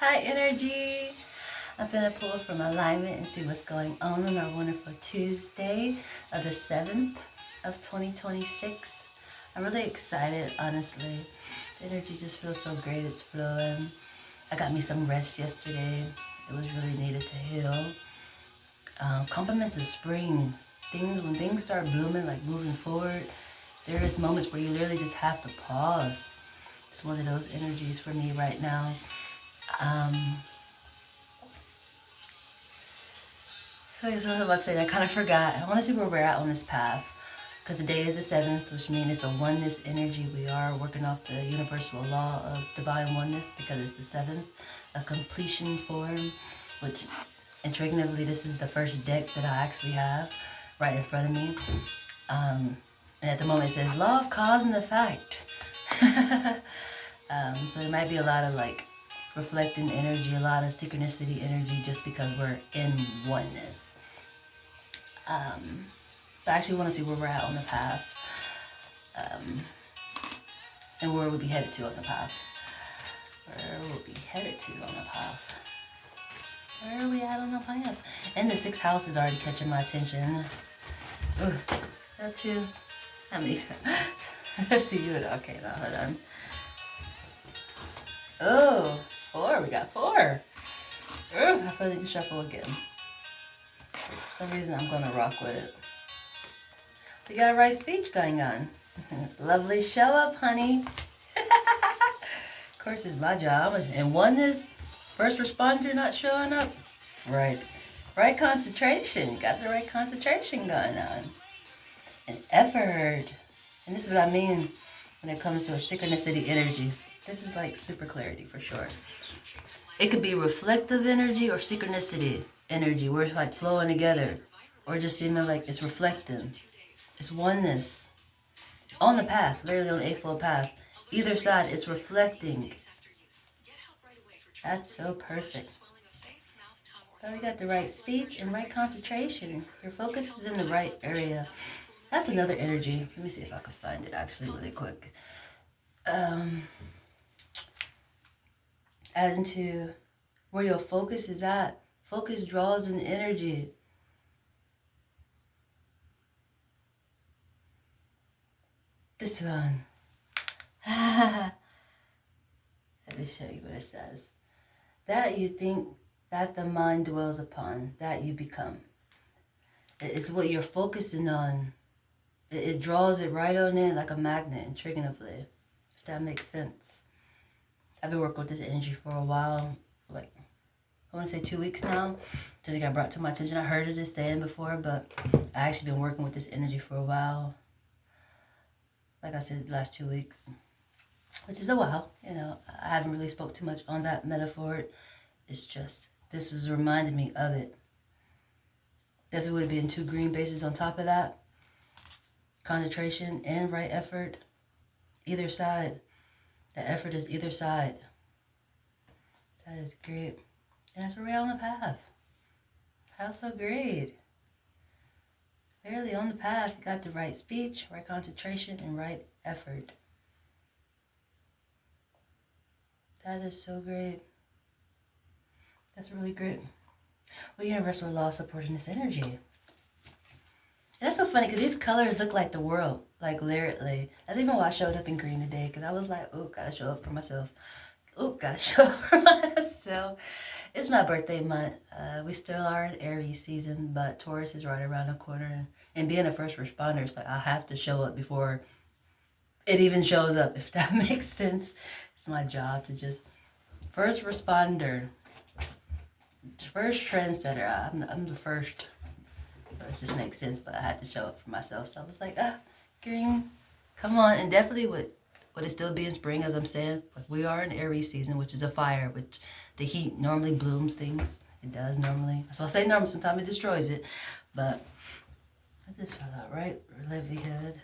Hi, energy. I'm gonna pull from alignment and see what's going on our wonderful Tuesday of the 7th of 2026. I'm really excited, honestly. The energy just feels so great. It's flowing. I got me some rest yesterday. It was really needed to heal. Compliments of spring. When things start blooming, like moving forward, there is moments where you literally just have to pause. It's one of those energies for me right now. Like I was about to say, I kind of forgot. I want to see where we're at on this path. Because today is the 7th, which means it's a oneness energy. We are working off the universal law of divine oneness because it's the 7th, a completion form, which intriguingly, this is the first deck that I actually have right in front of me. And at the moment it says law of cause and effect. So there might be a lot of like reflecting energy, a lot of synchronicity energy just because we're in oneness. But I actually want to see where we're at on the path, and where we'll be headed to on the path. Where we'll be headed to on the path. Where are we at on the path? And the 6th house is already catching my attention. Ugh, that too. How many? Let's see you. Okay, now hold on. Oh, 4. We got 4. Ugh, I feel like to shuffle again. For some reason, I'm gonna rock with it. We got a right speech going on. Lovely show up, honey. Of course, it's my job. And oneness, first responder not showing up. Right. Right concentration. You got the right concentration going on. And effort. And this is what I mean when it comes to a synchronicity energy. This is like super clarity for sure. It could be reflective energy or synchronicity energy where it's like flowing together. Or just seeming like it's reflecting. It's oneness. On the path, literally on the eightfold path. Either side, it's reflecting. That's so perfect. But we got the right speech and right concentration. Your focus is in the right area. That's another energy. Let me see if I can find it actually really quick. As into where your focus is at. Focus draws in energy. This one. Let me show you what it says. That you think, that the mind dwells upon, that you become. It's what you're focusing on. It draws it right on in like a magnet, intriguingly, if that makes sense. I've been working with this energy for a while, like I want to say 2 weeks now, since it got brought to my attention. I heard of this saying before, but I actually been working with this energy for a while. Like I said, the last 2 weeks, which is a while. You know, I haven't really spoke too much on that metaphor. It's just, this has reminded me of it. Definitely would have been 2 green bases on top of that. Concentration and right effort. Either side. The effort is either side. That is great. And that's where we're on the path. How so great. Clearly on the path, you got the right speech, right concentration, and right effort. That is so great. That's really great. Well, universal law supporting this energy. And that's so funny because these colors look like the world, like literally. That's even why I showed up in green today, because I was like, oh, gotta show up for myself. Oh, gotta show up for myself. It's my birthday month. We still are in Aries season, but Taurus is right around the corner. And being a first responder, it's like I have to show up before it even shows up, if that makes sense. It's my job to just first responder, first trendsetter. I'm the first. So it just makes sense, but I had to show up for myself. So I was like, green, come on. And definitely with it still being spring, as I'm saying, like we are in Aries season, which is a fire, which the heat normally blooms things. It does normally. So I say normal, sometimes it destroys it. But I just felt out right livelihood.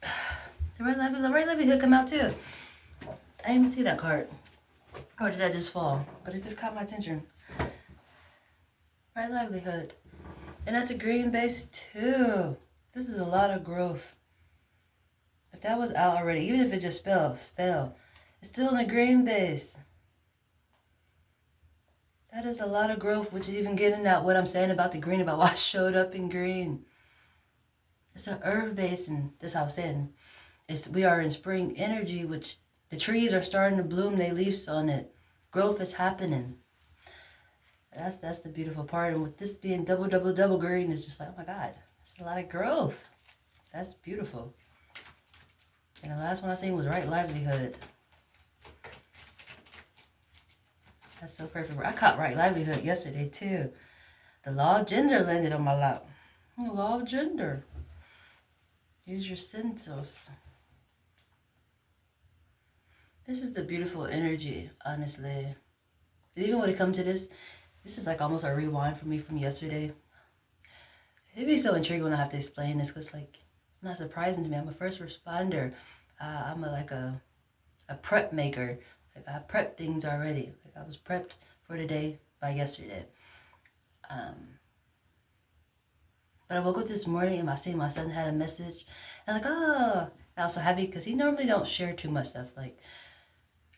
The right livelihood come out too. I didn't even see that card. Or did that just fall? But it just caught my attention. Right livelihood. And that's a green base too. This is a lot of growth. If that was out already, even if it just fell, it's still in the green base. That is a lot of growth, which is even getting at what I'm saying about the green, about why I showed up in green. It's an earth base, and that's how I'm saying. We are in spring energy, which the trees are starting to bloom, they leaves on it. Growth is happening. That's the beautiful part. And with this being double green, it's just like, oh my God, that's a lot of growth. That's beautiful. And the last one I seen was right livelihood. That's so perfect. I caught right livelihood yesterday too. The law of gender landed on my lap. The law of gender. Use your senses. This is the beautiful energy, honestly. Even when it comes to this is like almost a rewind for me from yesterday. It'd be so intriguing when I have to explain this, because like, not surprising to me. I'm a first responder. I'm a prep maker. Like I prep things already. Like I was prepped for today by yesterday. But I woke up this morning and I seen my son had a message. And like, oh, I was so happy because he normally don't share too much stuff. Like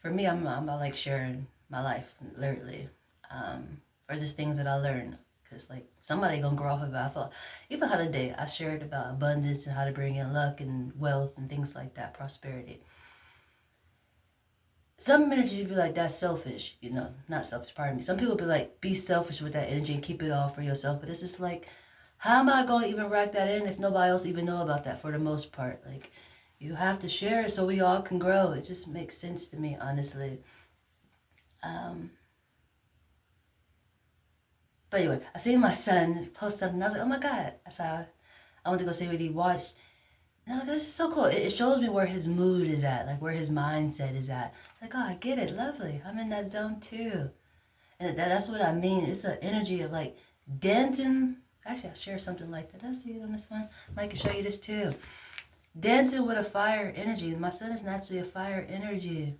for me, I like sharing my life, literally, or just things that I learned. Cause like somebody gonna grow off of it. I felt even how today I shared about abundance and how to bring in luck and wealth and things like that, prosperity. Some energies be like, that's selfish, you know, not selfish, pardon me. Some people be like, be selfish with that energy and keep it all for yourself. But it's just like, how am I going to even rack that in if nobody else even know about that for the most part? Like, you have to share it so we all can grow. It just makes sense to me, honestly. But anyway, I seen my son post something. I was like, oh my God. That's how I went to go see what he watched. And I was like, this is so cool. It shows me where his mood is at, like where his mindset is at. Like, oh, I get it. Lovely. I'm in that zone too. And that's what I mean. It's an energy of like dancing. Actually, I'll share something like that. I see it on this one. Mike can show you this too. Dancing with a fire energy. My son is naturally a fire energy.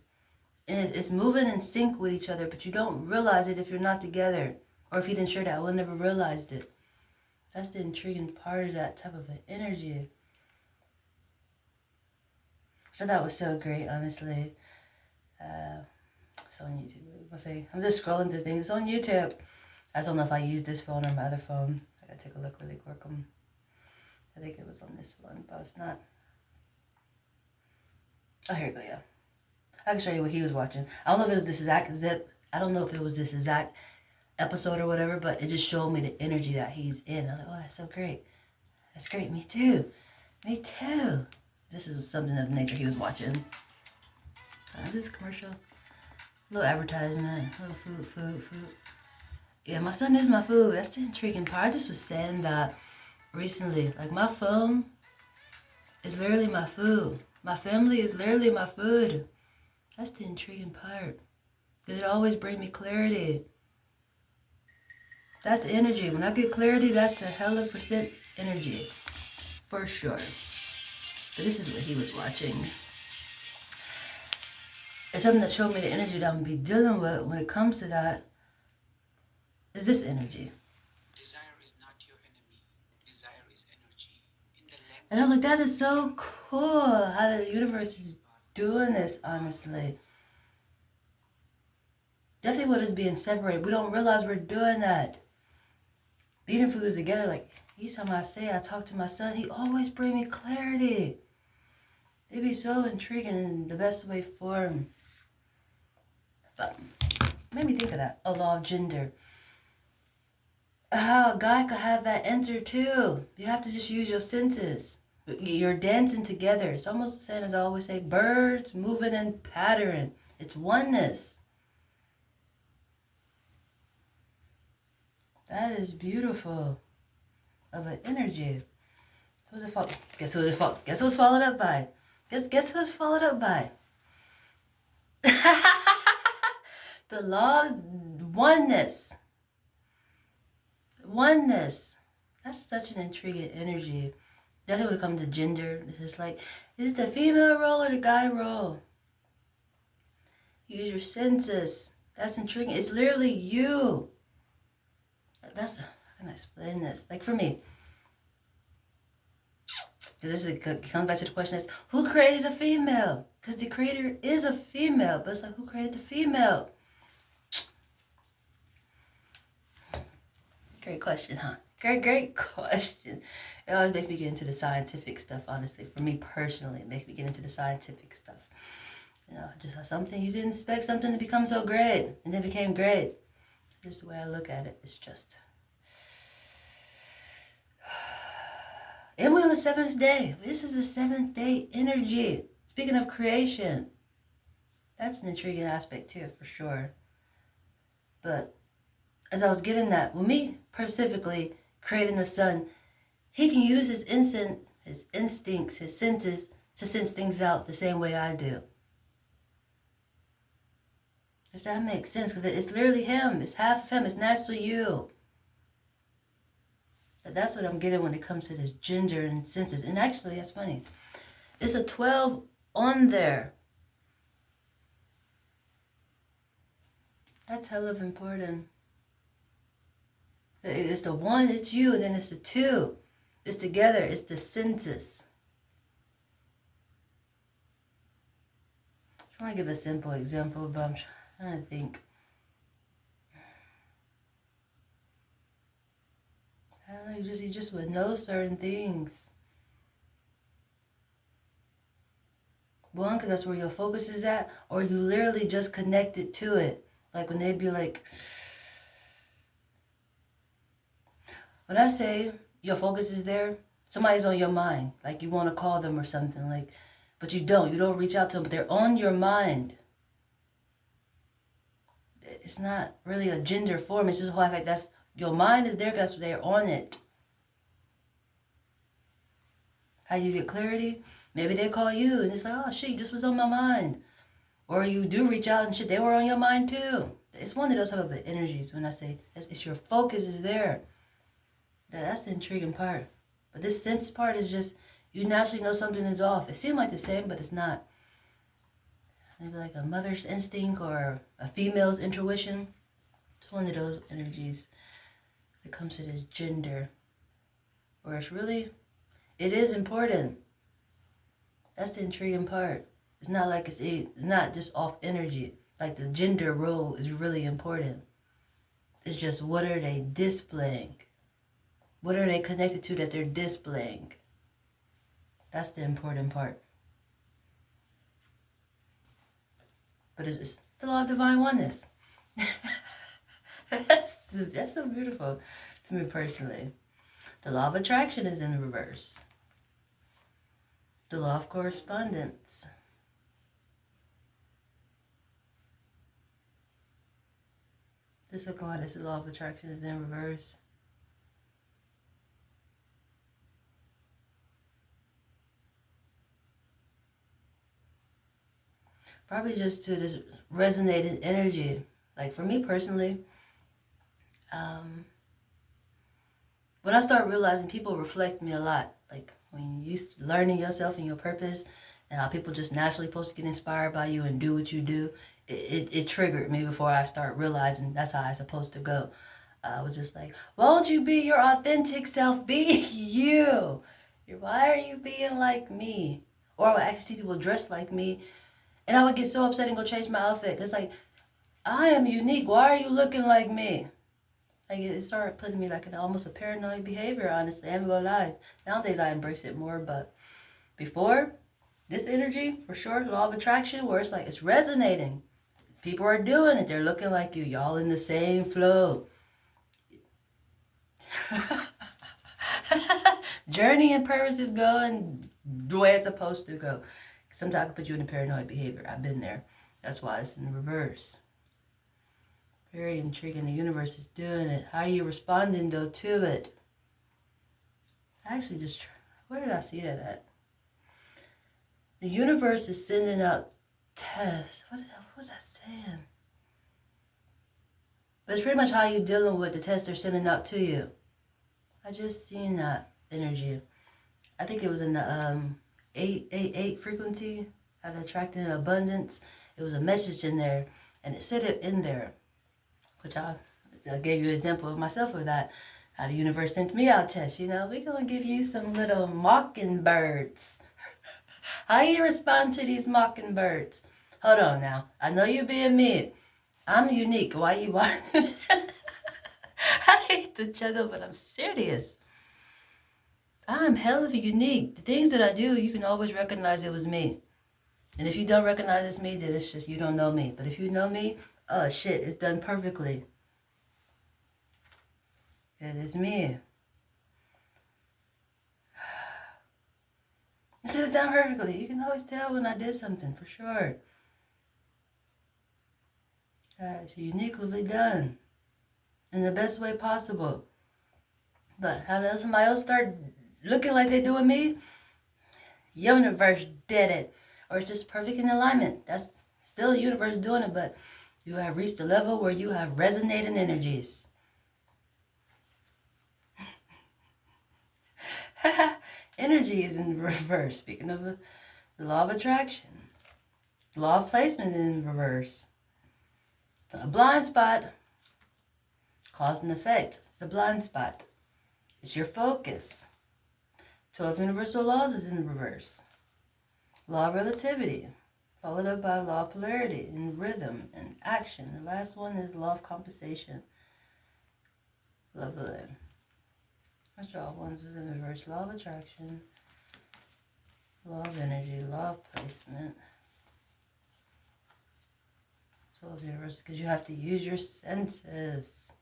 And it's moving in sync with each other, but you don't realize it if you're not together. Or if he didn't share that, I would never realized it. That's the intriguing part of that type of an energy. So that was so great, honestly. It's on YouTube. I'm just scrolling through things. It's on YouTube. I just don't know if I use this phone or my other phone. I gotta take a look really quick. I think it was on this one, but if not. Oh, here we go, yeah. I can show you what he was watching. I don't know if it was this exact zip. I don't know if it was this exact episode or whatever, but it just showed me the energy that he's in. I was like, oh, that's so great. That's great. Me too. Me too. This is something of nature he was watching. Is this a commercial? Little advertisement. Little food. Yeah, my son is my food. That's the intriguing part. I just was saying that recently. Like, my phone is literally my food. My family is literally my food. That's the intriguing part. Because it always brings me clarity. That's energy. When I get clarity, that's a hell of % energy. For sure. But this is what he was watching. It's something that showed me the energy that I'm going to be dealing with when it comes to that. Is this energy. Desire is not your enemy. Desire is energy. And I was like, that is so cool how the universe is doing this, honestly. Definitely with us being separated. We don't realize we're doing that. Eating foods together, like each time I talk to my son, he always bring me clarity. It'd be so intriguing in the best way for him. But it made me think of that. A law of gender. How a guy could have that enter too. You have to just use your senses. You're dancing together. It's almost the same as I always say, birds moving in pattern. It's oneness. That is beautiful. Of an energy. Who's it followed? Guess who it followed? Guess who's followed up by? Guess who's followed up by? The law of oneness. Oneness. That's such an intriguing energy. Definitely when it comes to gender, it's just like, is it the female role or the guy role? Use your senses. That's intriguing. It's literally you. How can I explain this? Like for me, this comes back to the question is, who created a female? Because the creator is a female, but it's like, who created the female? Great question, huh? Great question. It always makes me get into the scientific stuff, honestly. For me personally, it makes me get into the scientific stuff. You know, just how something you didn't expect something to become so great, and then became great. Just the way I look at it. It's just... And we're on the 7th day. This is the 7th day energy. Speaking of creation, that's an intriguing aspect too, for sure. But as I was getting that, with me specifically creating the sun, he can use his instincts, his senses to sense things out the same way I do. If that makes sense, because it's literally him. It's half of him. It's naturally you. That's what I'm getting when it comes to this gender and senses. And actually, that's funny. It's a 12 on there. That's hell of important. It's the 1, it's you, and then it's the 2. It's together, it's the senses. I'm trying to give a simple example, but I'm trying to think. I don't know, you just would know certain things. 1, because that's where your focus is at, or you literally just connected to it. Like when they be like, when I say your focus is there, somebody's on your mind. Like you want to call them or something, like, but you don't reach out to them, but they're on your mind. It's not really a gender form. It's just a whole fact that's your mind is there because they're on it. How you get clarity? Maybe they call you and it's like, oh shit, this was on my mind. Or you do reach out and shit, they were on your mind too. It's one of those type of energies when I say it's your focus is there. That's the intriguing part. But this sense part is just, you naturally know something is off. It seems like the same, but it's not. Maybe like a mother's instinct or a female's intuition. It's one of those energies when it comes to this gender. Where it's really, it is important. That's the intriguing part. It's not like it's not just off energy. Like the gender role is really important. It's just what are they displaying? What are they connected to that they're displaying? That's the important part. But it's the law of divine oneness. That's so beautiful to me personally. The law of attraction is in reverse. The law of correspondence. Just look on this, the law of attraction is in reverse. Probably just to this resonating energy. Like for me personally, when I start realizing people reflect me a lot, like when you learning yourself and your purpose and how people just naturally supposed to get inspired by you and do what you do, it triggered me before I start realizing that's how I'm supposed to go. I was just like, won't you be your authentic self? Be you. Why are you being like me? Or I would actually see people dressed like me and I would get so upset and go change my outfit. It's like, I am unique. Why are you looking like me? Like it started putting me like in almost a paranoid behavior, honestly. I'm gonna lie. Nowadays I embrace it more, but before, this energy, for sure, law of attraction, where it's like, it's resonating. People are doing it. They're looking like you. Y'all in the same flow. Journey and purpose is going the way it's supposed to go. Sometimes I can put you in a paranoid behavior. I've been there. That's why it's in reverse. Very intriguing. The universe is doing it. How are you responding though to it? I actually just, where did I see that at? The universe is sending out tests. What was that saying? But it's pretty much how you're dealing with the test they're sending out to you. I just seen that energy. I think it was in the 888 frequency, how to attract in abundance. It was a message in there, and it said it in there, which I gave you an example of myself with that. How the universe sent me out tests. You know, we're gonna give you some little mockingbirds. How you respond to these mockingbirds? Hold on now. I know you're being me. I'm unique. Why? How hate to juggle, but I'm serious. I'm hella unique. The things that I do, you can always recognize it was me. And if you don't recognize it's me, then it's just you don't know me. But if you know me, oh shit, it's done perfectly. It is me. I said it's done perfectly. You can always tell when I did something, for sure. It's uniquely done. In the best way possible. But how does somebody else start looking like they doing me? Universe did it. Or it's just perfect in alignment. That's still the universe doing it, but you have reached a level where you have resonating energies. Energy is in reverse. Speaking of the law of attraction. The law of placement is in reverse. It's a blind spot. Cause and effect. It's a blind spot. It's your focus. 12 universal laws is in reverse. Law of relativity, followed up by law of polarity and rhythm and action. The last one is law of compensation. Lovely. Let's draw ones is in reverse. Law of attraction, law of energy, law of placement. 12 universal, because you have to use your senses.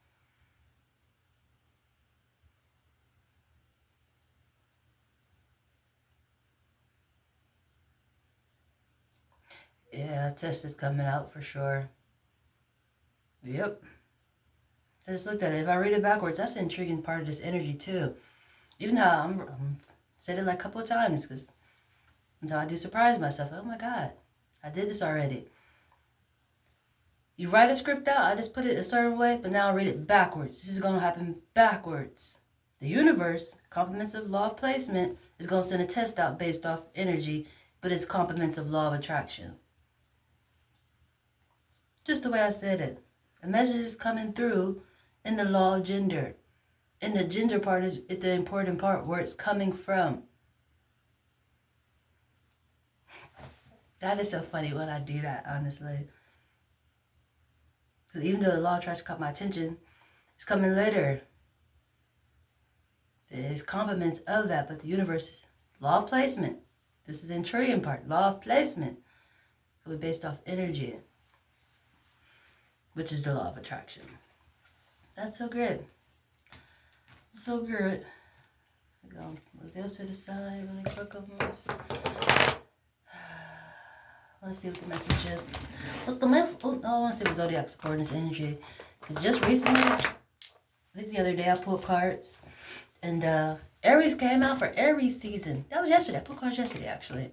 Yeah, a test is coming out for sure. Yep. I just looked at it. If I read it backwards, that's the intriguing part of this energy too. Even though I'm said it like a couple of times, because until I do surprise myself. Oh my God, I did this already. You write a script out, I just put it a certain way, but now I read it backwards. This is going to happen backwards. The universe, complements of law of placement, is going to send a test out based off energy, but it's complements of law of attraction. Just the way I said it. A message is coming through in the law of gender. And the gender part is the important part, where it's coming from. That is so funny when I do that, honestly. Because even though the law tries to cut my attention, it's coming later. There's complements of that, but the universe, law of placement. This is the intriguing part, law of placement. It'll be based off energy, which is the law of attraction. That's so good. So good. I'm going to move this to the side really quick on this. Let's see what the message is. What's the message? Oh, I want to see what Zodiac supporting this energy. Because just recently, I think the other day I pulled cards. And Aries came out for Aries season. That was yesterday. I pulled cards yesterday, actually.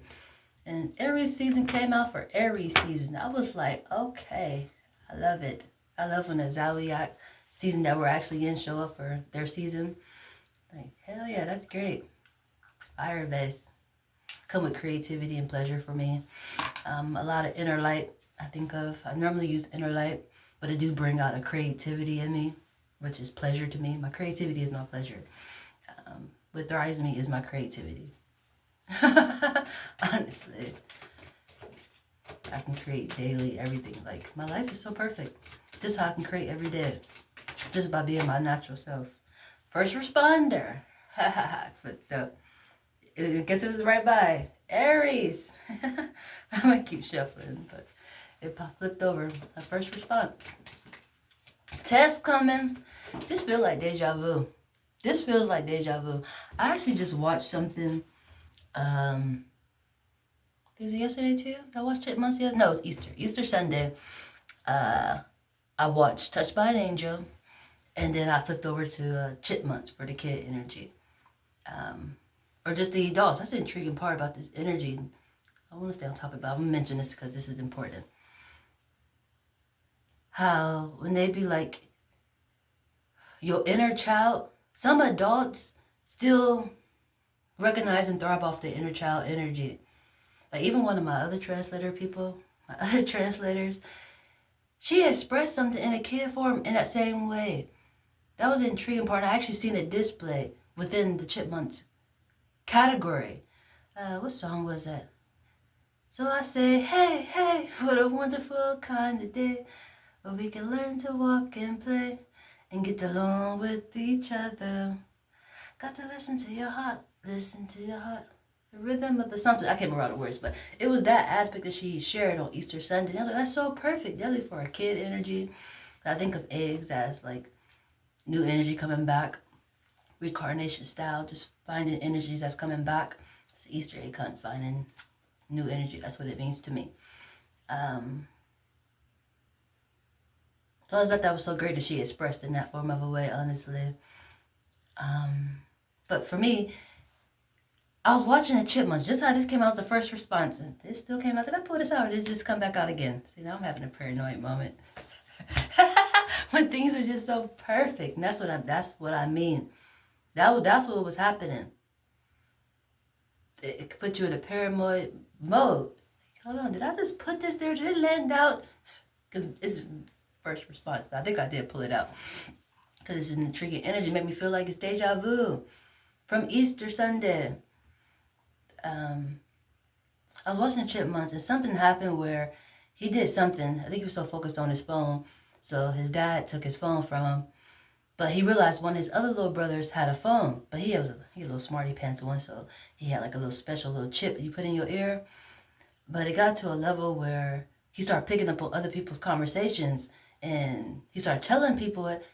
And Aries season came out for Aries season. I was like, okay, I love it. I love when the Zodiac season that we're actually in show up for their season. Like, hell yeah, that's great. Fire based. Come with creativity and pleasure for me. A lot of inner light I think of. I normally use inner light, but it do bring out a creativity in me, which is pleasure to me. My creativity is not pleasure. What drives me is my creativity. Honestly. I can create daily everything. Like, my life is so perfect. This is how I can create every day. Just by being my natural self. First responder. I guess it was right by Aries. I'm gonna keep shuffling, but it flipped over. A first response. Test coming. This feels like deja vu. This feels like deja vu. I actually just watched something. Was it yesterday too? I watched it months ago. No, it was Easter. Easter Sunday. I watched Touched by an Angel, and then I flipped over to Chipmunks for the kid energy. Or just the adults. That's the intriguing part about this energy. I want to stay on topic, but I'm going to mention this because this is important. How when they be like, your inner child, some adults still recognize and thrive off the inner child energy. Like even one of my other translator people, my other translators, she expressed something in a kid form in that same way. That was the intriguing part. I actually seen it displayed within the Chipmunks category. What song was that? So I say, hey, hey, what a wonderful kind of day where we can learn to walk and play. and get along with each other. Got to listen to your heart, listen to your heart. The rhythm of the something. I can't remember all the words, but it was that aspect that she shared on Easter Sunday. And I was like, that's so perfect, definitely for a kid energy. I think of eggs as like new energy coming back, reincarnation style, just finding energies that's coming back. It's an Easter egg hunt, finding new energy. That's what it means to me. So I thought that was so great that she expressed in that form of a way, honestly. But for me, I was watching the Chipmunks. Just how this came out was the first response. And it still came out. Did I pull this out or did it just come back out again? See, now I'm having a paranoid moment. When things are just so perfect. And that's what I mean. That's what was happening. It could put you in a paranoid mode. Hold on, did I just put this there? Did it land out? Because it's first response. But I think I did pull it out. Because it's an intriguing energy. It made me feel like it's deja vu from Easter Sunday. I was watching the Chipmunks and something happened where he did something. I think he was so focused on his phone. So his dad took his phone from him. But he realized one of his other little brothers had a phone. But he had a little smarty pants one. So he had like a little special little chip you put in your ear. But it got to a level where he started picking up on other people's conversations. And he started telling people it.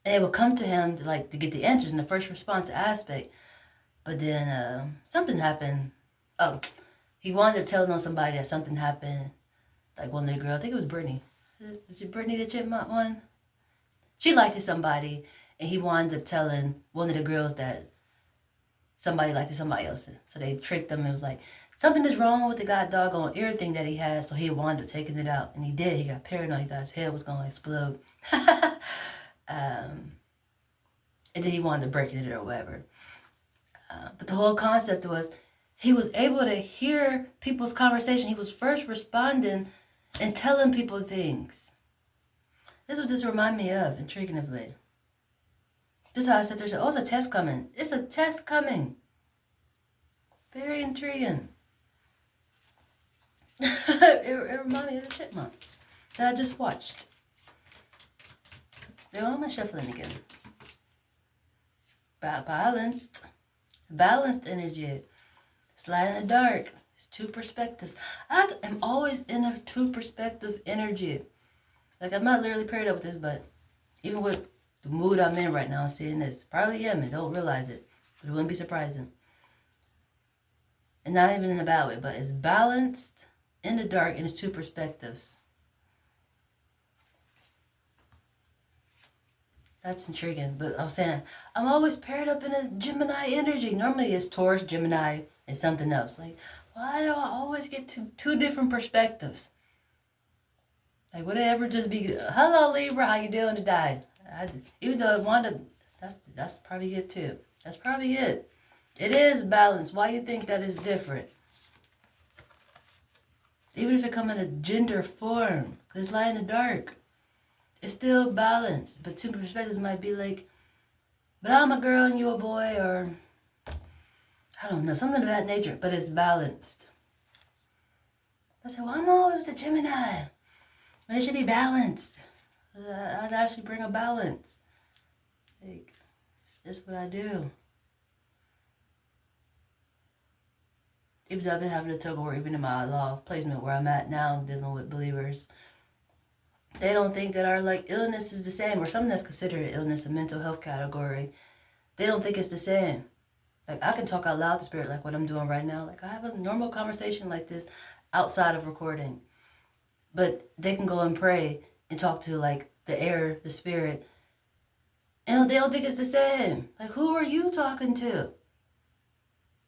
And it would come to him to get the answers in the first response aspect. But then something happened. Oh, he wound up telling on somebody that something happened. Like one of the girls, I think it was Brittany. Is it Brittany the Chipmunk one? She liked somebody, and he wound up telling one of the girls that somebody liked somebody else. So they tricked him. It was like, something is wrong with the doggone ear thing that he had. So he wound up taking it out. And he did. He got paranoid. He thought his head was going to explode. And then he wound up breaking it or whatever. But the whole concept was he was able to hear people's conversation. He was first responding and telling people things. This is what this reminded me of, intriguingly. This is how I said there's a test coming. It's a test coming. Very intriguing. It reminded me of the Chipmunks that I just watched. Why am I shuffling again? Balanced energy. It's light in the dark. It's two perspectives. I am always in a two perspective energy. Like, I'm not literally paired up with this, but even with the mood I'm in right now, seeing this, probably am and don't realize it. But it wouldn't be surprising. And not even in a bad way, but it's balanced in the dark and it's two perspectives. That's intriguing. But I was saying, I'm always paired up in a Gemini energy. Normally it's Taurus, Gemini, and something else. Like, why do I always get two different perspectives? Like, would it ever just be, hello Libra, how you doing today? Even though I wanted, that's probably it too. That's probably it. It is balanced. Why do you think that is different? Even if it come in a gender form, it's light in the dark. It's still balanced, but two perspectives might be like, but I'm a girl and you a boy, or I don't know, something of that nature, but it's balanced. I said, well, I'm always the Gemini, and it should be balanced. I'd actually bring a balance. Like, it's just what I do. Even though I've been having a tug of war, even in my law of placement where I'm at now, dealing with believers, they don't think that our illness is the same, or something that's considered an illness, a mental health category. They don't think it's the same. Like, I can talk out loud to spirit like what I'm doing right now. Like, I have a normal conversation like this outside of recording. But they can go and pray and talk to the air, the spirit. And they don't think it's the same. Like, who are you talking to?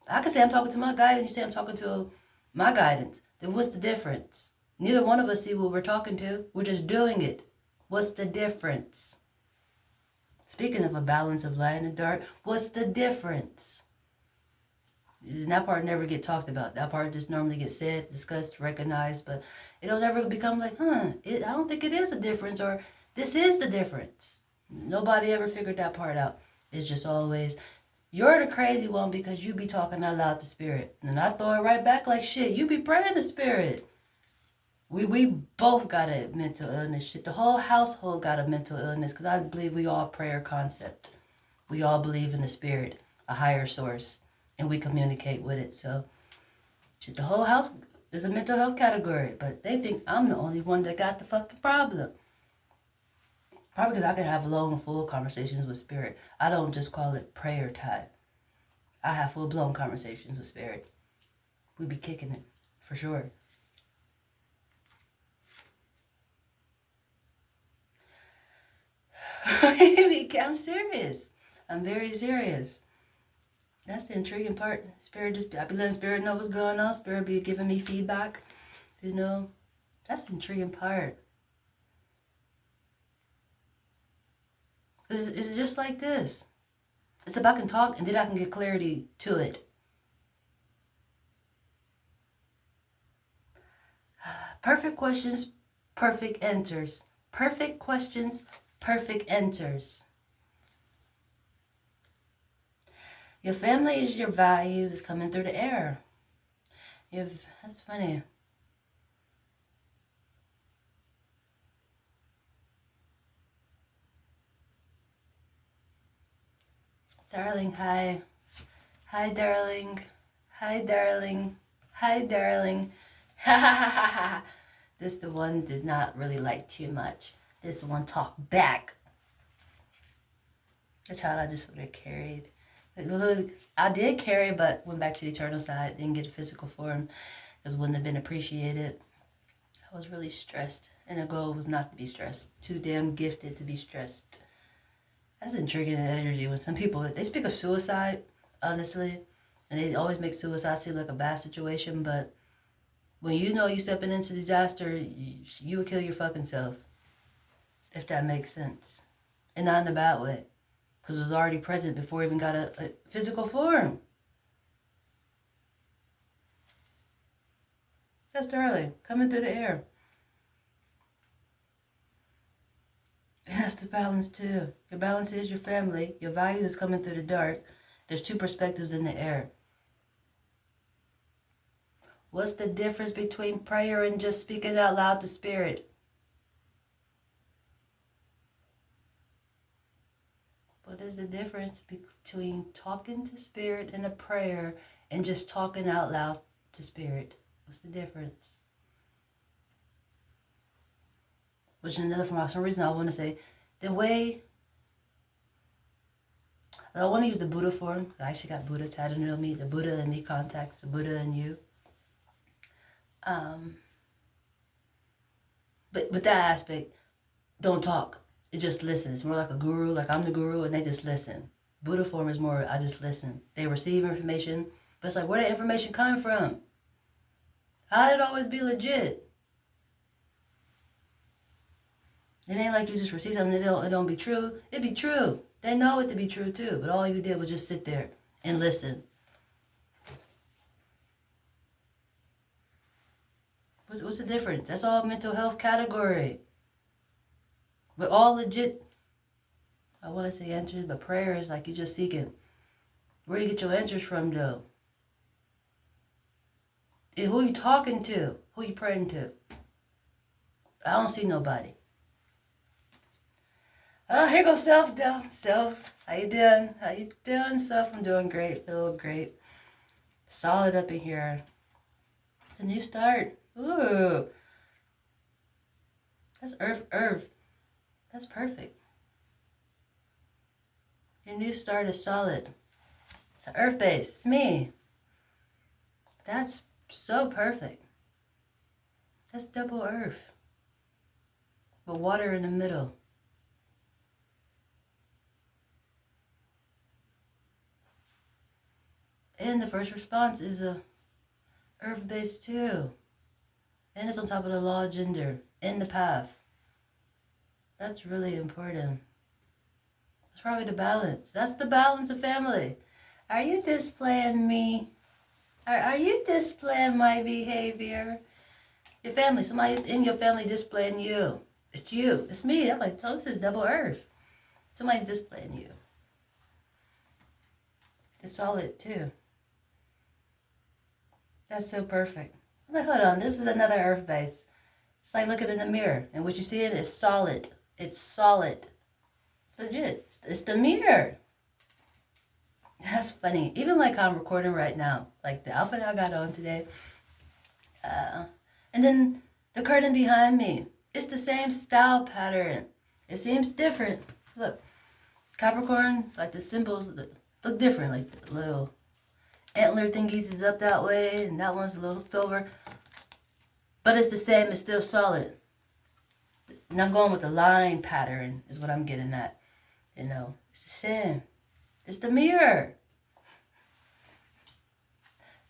I can say I'm talking to my guidance. You say I'm talking to my guidance. Then what's the difference? Neither one of us see what we're talking to. We're just doing it. What's the difference? Speaking of a balance of light and dark, what's the difference? And that part never get talked about. That part just normally gets said, discussed, recognized, but it don't ever become like, I don't think it is a difference, or this is the difference. Nobody ever figured that part out. It's just always, you're the crazy one because you be talking out loud to spirit. And I throw it right back like, shit, you be praying to spirit. We both got a mental illness. Shit, the whole household got a mental illness because I believe we all prayer concept. We all believe in the spirit, a higher source, and we communicate with it. So, shit, the whole house is a mental health category, but they think I'm the only one that got the fucking problem. Probably because I can have long, full conversations with spirit. I don't just call it prayer time. I have full-blown conversations with spirit. We be kicking it, for sure. I'm serious. I'm very serious. That's the intriguing part. Spirit just, I be letting spirit know what's going on. Spirit be giving me feedback. You know, that's the intriguing part. It's just like this. It's if I can talk and then I can get clarity to it. Perfect questions, perfect answers. Perfect questions, perfect answers. Your family is your values. It's coming through the air. That's funny. Darling, hi. Hi, darling. Hi, darling. Hi, darling. Ha ha ha ha ha. This the one did not really like too much. This one talked back. The child I just would have carried. I did carry, but went back to the eternal side. Didn't get a physical form because wouldn't have been appreciated. I was really stressed, and the goal was not to be stressed. Too damn gifted to be stressed. That's intriguing energy when some people, they speak of suicide, honestly, and they always make suicide seem like a bad situation, but when you know you're stepping into disaster, you would kill your fucking self, if that makes sense. And not in a bad way, because it was already present before it even got a physical form. That's darling, coming through the air. And that's the balance too. Your balance is your family. Your values is coming through the dark. There's two perspectives in the air. What's the difference between prayer and just speaking out loud to spirit? What is the difference between talking to spirit in a prayer and just talking out loud to spirit? What's the difference? Which is another, for some reason I want to say, the way, I want to use the Buddha form. I actually got Buddha tattooed on me. The Buddha in me contacts the Buddha in you. But with that aspect, don't talk. It just listen. It's more like a guru, like I'm the guru, and they just listen. Buddha form is more, I just listen. They receive information, but it's like, where the information coming from? How did it always be legit? It ain't like you just receive something and it don't be true. It be true. They know it to be true too, but all you did was just sit there and listen. What's the difference? That's all mental health category. But all legit, I want to say answers, but prayer is like you just seeking. Where do you get your answers from though? And who you talking to? Who you praying to? I don't see nobody. Oh, here goes Self though. Self, how you doing? How you doing, Self? I'm doing great. Feel great. Solid up in here. A new start. Ooh. That's Earth. That's perfect. Your new start is solid. It's an Earth base. It's me. That's so perfect. That's double Earth. But water in the middle. And the first response is a Earth base too. And it's on top of the law of gender. In the path. That's really important. That's probably the balance. That's the balance of family. Are you displaying me? Are you displaying my behavior? Your family. Somebody's in your family displaying you. It's you. It's me. I'm like, oh, this is double Earth. Somebody's displaying you. It's solid too. That's so perfect. I'm like, hold on. This is another Earth base. It's like looking in the mirror, and what you see in is solid. It's solid. It's legit. It's the mirror. That's funny. Even like I'm recording right now, like the outfit I got on today, and then the curtain behind me. It's the same style pattern. It seems different. Look, Capricorn, like the symbols look different. Like the little antler thingies is up that way, and that one's a little hooked over. But it's the same. It's still solid. And I'm going with the line pattern is what I'm getting at. You know, it's the same. It's the mirror.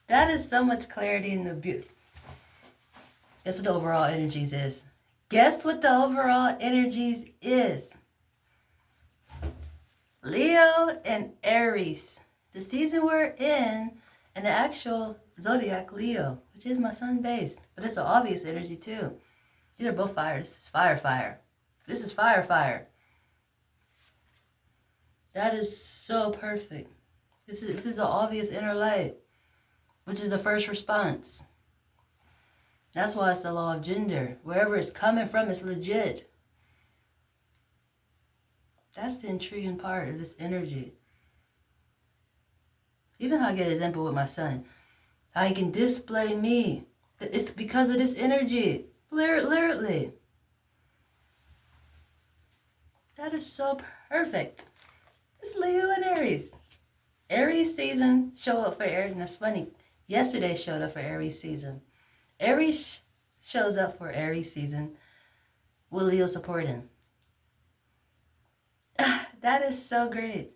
That is so much clarity in the beauty. Guess what the overall energies is? Guess what the overall energies is? Leo and Aries. The season we're in, and the actual zodiac Leo, which is my sun base. But it's an obvious energy too. These are both fire. This is fire, fire. This is fire, fire. That is so perfect. This is an obvious inner light, which is the first response. That's why it's the law of gender. Wherever it's coming from, it's legit. That's the intriguing part of this energy. Even how I get an example with my son. How he can display me. It's because of this energy. Literally. That is so perfect. It's Leo and Aries. Aries season show up for Aries. And that's funny. Yesterday showed up for Aries season. Aries shows up for Aries season with Leo supporting. That is so great.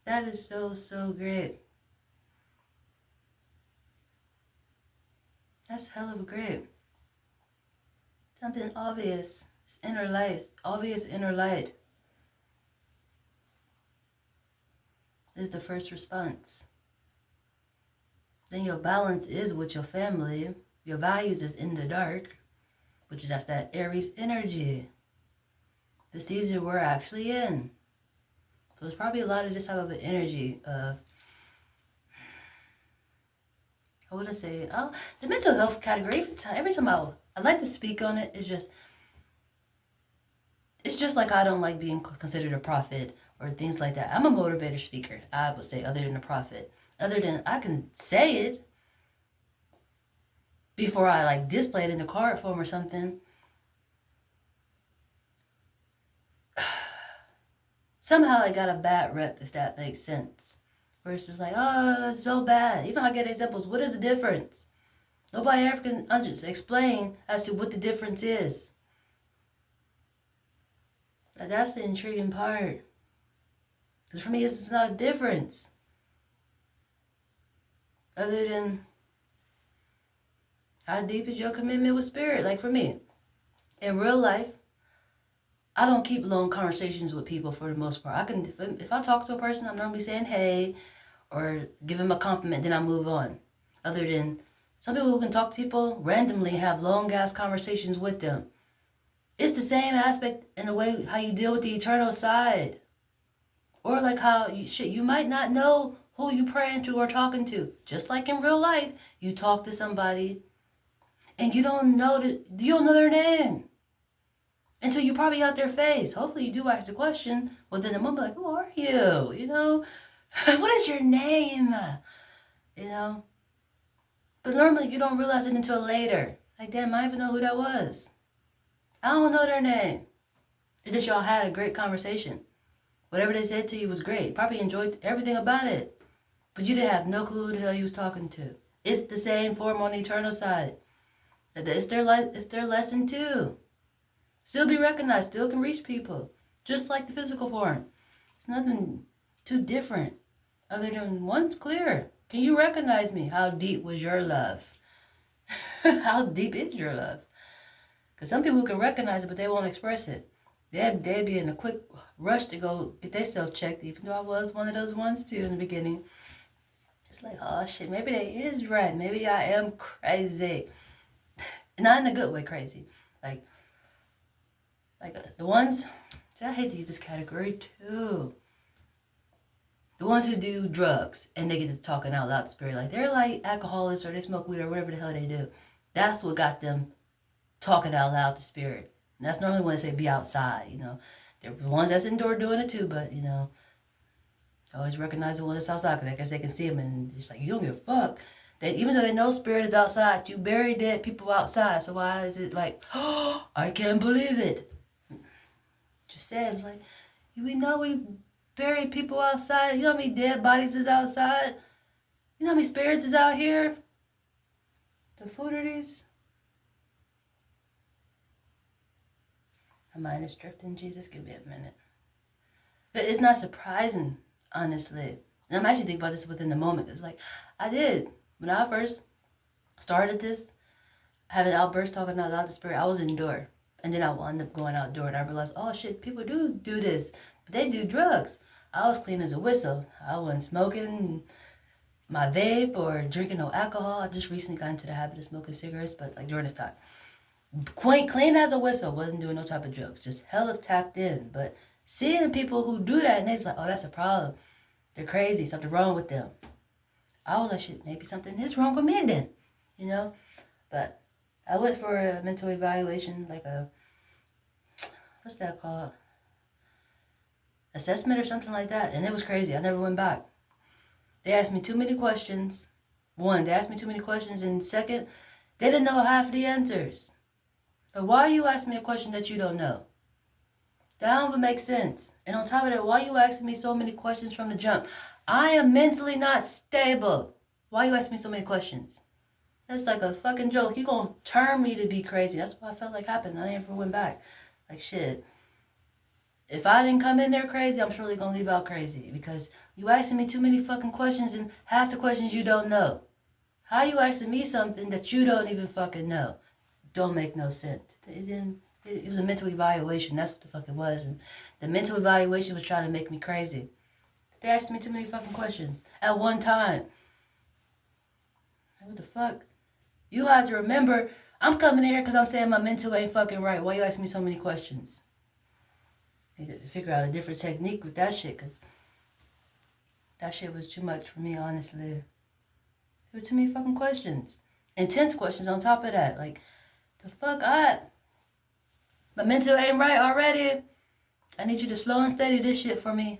That is so, so great. That's hell of a great. Something obvious. It's inner light. Obvious inner light is the first response. Then your balance is with your family. Your values is in the dark, which is that's that Aries energy. The season we're actually in. So it's probably a lot of this type of an energy of, I wouldn't say, the mental health category. Every time I like to speak on it, it's just like I don't like being considered a prophet or things like that. I'm a motivator speaker, I would say, other than a prophet. Other than I can say it before I like display it in the card form or something. Somehow I got a bad rep, if that makes sense. Where it's just like, oh, it's so bad. Even I get examples. What is the difference? Nobody ever can explain as to what the difference is. That's the intriguing part. Because for me, it's not a difference. Other than how deep is your commitment with spirit? Like for me, in real life, I don't keep long conversations with people for the most part. I can, if I talk to a person, I'm normally saying hey, or give them a compliment, then I move on. Other than some people who can talk to people randomly, have long ass conversations with them. It's the same aspect in the way how you deal with the eternal side. Or like how you might not know who you praying to or talking to. Just like in real life, you talk to somebody and you don't know their name until you probably out their face. Hopefully you do ask the question. Well, then the moment like, who are you? You know, what is your name? You know, but normally you don't realize it until later. Like, damn, I even know who that was. I don't know their name. It's just y'all had a great conversation. Whatever they said to you was great. Probably enjoyed everything about it. But you didn't have no clue who the hell you was talking to. It's the same form on the eternal side. It's their lesson too. Still be recognized, still can reach people. Just like the physical form. It's nothing too different. Other than one's clear. Can you recognize me? How deep was your love? How deep is your love? Because some people can recognize it, but they won't express it. They'd be in a quick rush to go get themselves checked, even though I was one of those ones too in the beginning. It's like, oh shit, maybe they is right. Maybe I am crazy. Not in a good way crazy. Like the ones, I hate to use this category too. The ones who do drugs and they get to talking out loud spirit. Like they're like alcoholics or they smoke weed or whatever the hell they do. That's what got them talking out loud to spirit. And that's normally when they say be outside, you know. They're the ones that's indoor doing it too, but, you know, always recognize the one that's outside because I guess they can see them and it's like, you don't give a fuck. They, even though they know spirit is outside, you bury dead people outside. So why is it like, oh, I can't believe it? Just said, it's like, we know we bury people outside. You know how many dead bodies is outside? You know how many spirits is out here? The fooderies. My mind is drifting. Jesus, give me a minute. But it's not surprising, honestly. And I'm actually thinking about this within the moment. It's like, I did. When I first started this, having outbursts, talking out loud to spirit, I was indoor. And then I wound up going outdoor and I realized, oh shit, people do this. But they do drugs. I was clean as a whistle. I wasn't smoking my vape or drinking no alcohol. I just recently got into the habit of smoking cigarettes, but like during this time. Clean as a whistle, wasn't doing no type of drugs. Just hella tapped in. But seeing people who do that and they're like, oh, that's a problem. They're crazy, something wrong with them. I was like, shit, maybe something is wrong with me then, you know? But I went for a mental evaluation, like a, what's that called? Assessment or something like that. And it was crazy. I never went back. They asked me too many questions. One, they asked me too many questions. And second, they didn't know half the answers. But why are you asking me a question that you don't know? That don't even make sense. And on top of that, why are you asking me so many questions from the jump? I am mentally not stable. Why are you asking me so many questions? That's like a fucking joke. You gonna turn me to be crazy. That's what I felt like happened. I never went back. Like shit. If I didn't come in there crazy, I'm surely gonna leave out crazy. Because you asking me too many fucking questions and half the questions you don't know. How you asking me something that you don't even fucking know? Don't make no sense. It was a mental evaluation. That's what the fuck it was. And the mental evaluation was trying to make me crazy. They asked me too many fucking questions at one time. What the fuck? You have to remember, I'm coming in here because I'm saying my mental ain't fucking right. Why you asking me so many questions? Need to figure out a different technique with that shit because that shit was too much for me, honestly. There were too many fucking questions. Intense questions on top of that. Like, the fuck my mental ain't right already. I need you to slow and steady this shit for me.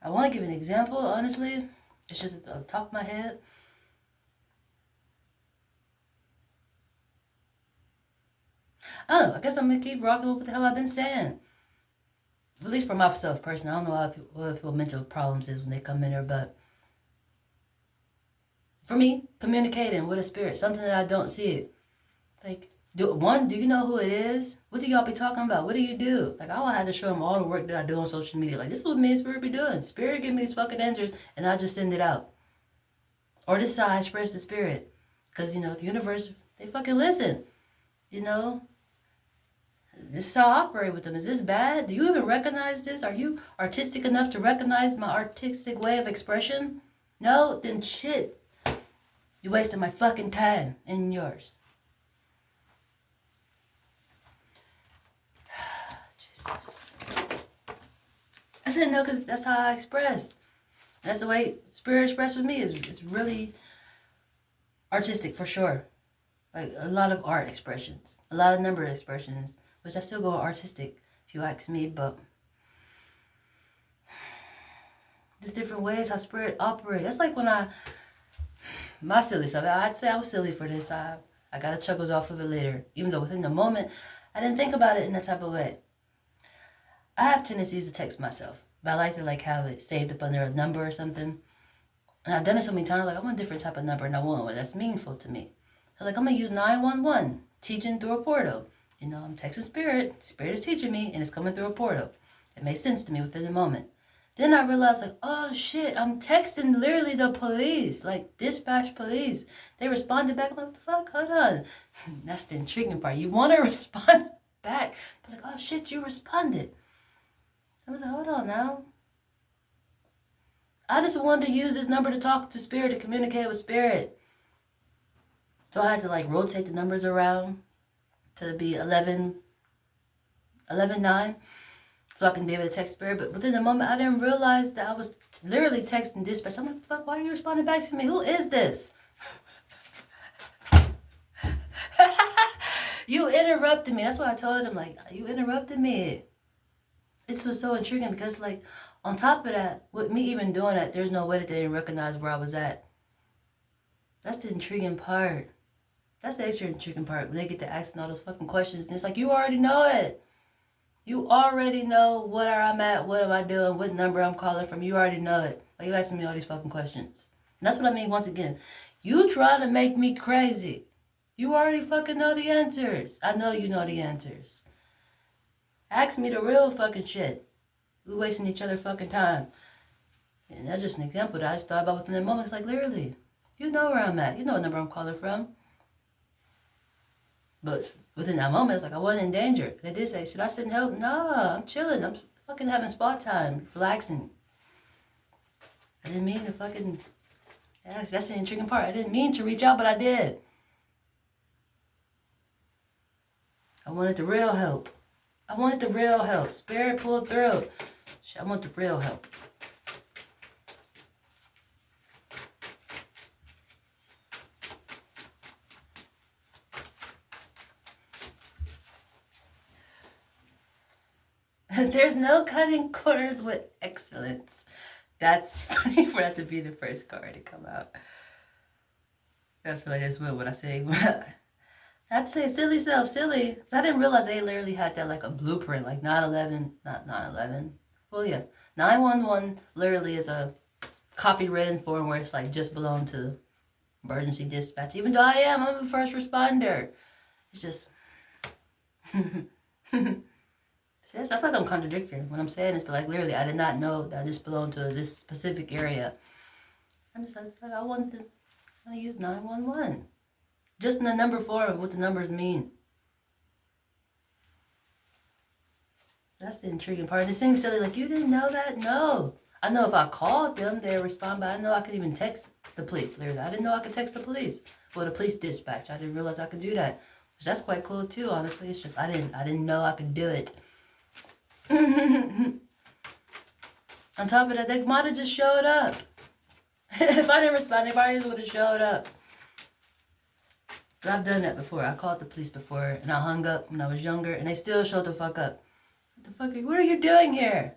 I want to give an example, honestly. It's just at the top of my head. I don't know. I guess I'm going to keep rocking with what the hell I've been saying. At least for myself personally. I don't know what other people's mental problems is when they come in there, but for me, communicating with a spirit, something that I don't see. Like, do you know who it is? What do y'all be talking about? What do you do? Like, I will have to show them all the work that I do on social media. Like, this is what me and Spirit be doing. Spirit give me these fucking answers, and I just send it out. Or this is how I express the spirit. Because, you know, the universe, they fucking listen. You know? This is how I operate with them. Is this bad? Do you even recognize this? Are you artistic enough to recognize my artistic way of expression? No? Then shit. You wasted my fucking time and yours. Jesus. I said no because that's how I express. That's the way spirit expressed with me. It's really artistic for sure. Like a lot of art expressions. A lot of number expressions. Which I still go artistic if you ask me. But there's different ways how spirit operates. That's like when my silly stuff. I'd say I was silly for this. I got a chuckles off of it later. Even though within the moment, I didn't think about it in that type of way. I have tendencies to text myself. But I like to like have it saved up under a number or something. And I've done it so many times, like I want a different type of number and I want one that's meaningful to me. I was like, I'm going to use 911, teaching through a portal. You know, I'm texting Spirit. Spirit is teaching me and it's coming through a portal. It made sense to me within the moment. Then I realized like, oh shit, I'm texting literally the police, like dispatch police. They responded back. I'm like, what the fuck? Hold on. That's the intriguing part. You want a response back. I was like, oh shit, you responded. I was like, hold on now. I just wanted to use this number to talk to Spirit, to communicate with Spirit. So I had to like rotate the numbers around to be 11, 9. so I can be able to text Spirit. But within the moment, I didn't realize that I was literally texting dispatch. I'm like, fuck, why are you responding back to me? Who is this? You interrupted me. That's what I told him. Like, you interrupted me. It was so intriguing because, like, on top of that, with me even doing that, there's no way that they didn't recognize where I was at. That's the intriguing part. That's the extra intriguing part. When they get to asking all those fucking questions, and it's like, you already know it. You already know where I'm at, what am I doing, what number I'm calling from. You already know it. Why you asking me all these fucking questions? And that's what I mean, once again. You trying to make me crazy. You already fucking know the answers. I know you know the answers. Ask me the real fucking shit. We wasting each other fucking time. And that's just an example that I just thought about within that moment. It's like, literally, you know where I'm at. You know what number I'm calling from. But within that moment, it's like I wasn't in danger. They did say, should I send help? Nah, I'm chilling. I'm fucking having spa time, relaxing. I didn't mean to fucking... Yeah, that's the intriguing part. I didn't mean to reach out, but I did. I wanted the real help. I wanted the real help. Spirit pulled through. I want the real help. There's no cutting corners with excellence. That's funny for that to be the first card to come out. I feel like that's what I say. I have to say silly self, silly. I didn't realize they literally had that like a blueprint, like 9/11, not 9/11. Well, yeah, 911 literally is a copywritten form where it's like just belong to emergency dispatch. Even though I'm a first responder. It's just... Yes, I feel like I'm contradicting when I'm saying this, but like literally, I did not know that this belonged to this specific area. I'm just like I want to use 911. Just in the number form of what the numbers mean. That's the intriguing part. It seems silly, like, you didn't know that? No. I know if I called them, they'd respond, but I know I could even text the police. Literally, I didn't know I could text the police. Well, the police dispatch. I didn't realize I could do that. Which that's quite cool too, honestly. It's just I didn't know I could do it. On top of that, they might have just showed up. If I didn't respond, they probably would have showed up. But I've done that before. I called the police before, and I hung up when I was younger, and they still showed the fuck up. What are you doing here?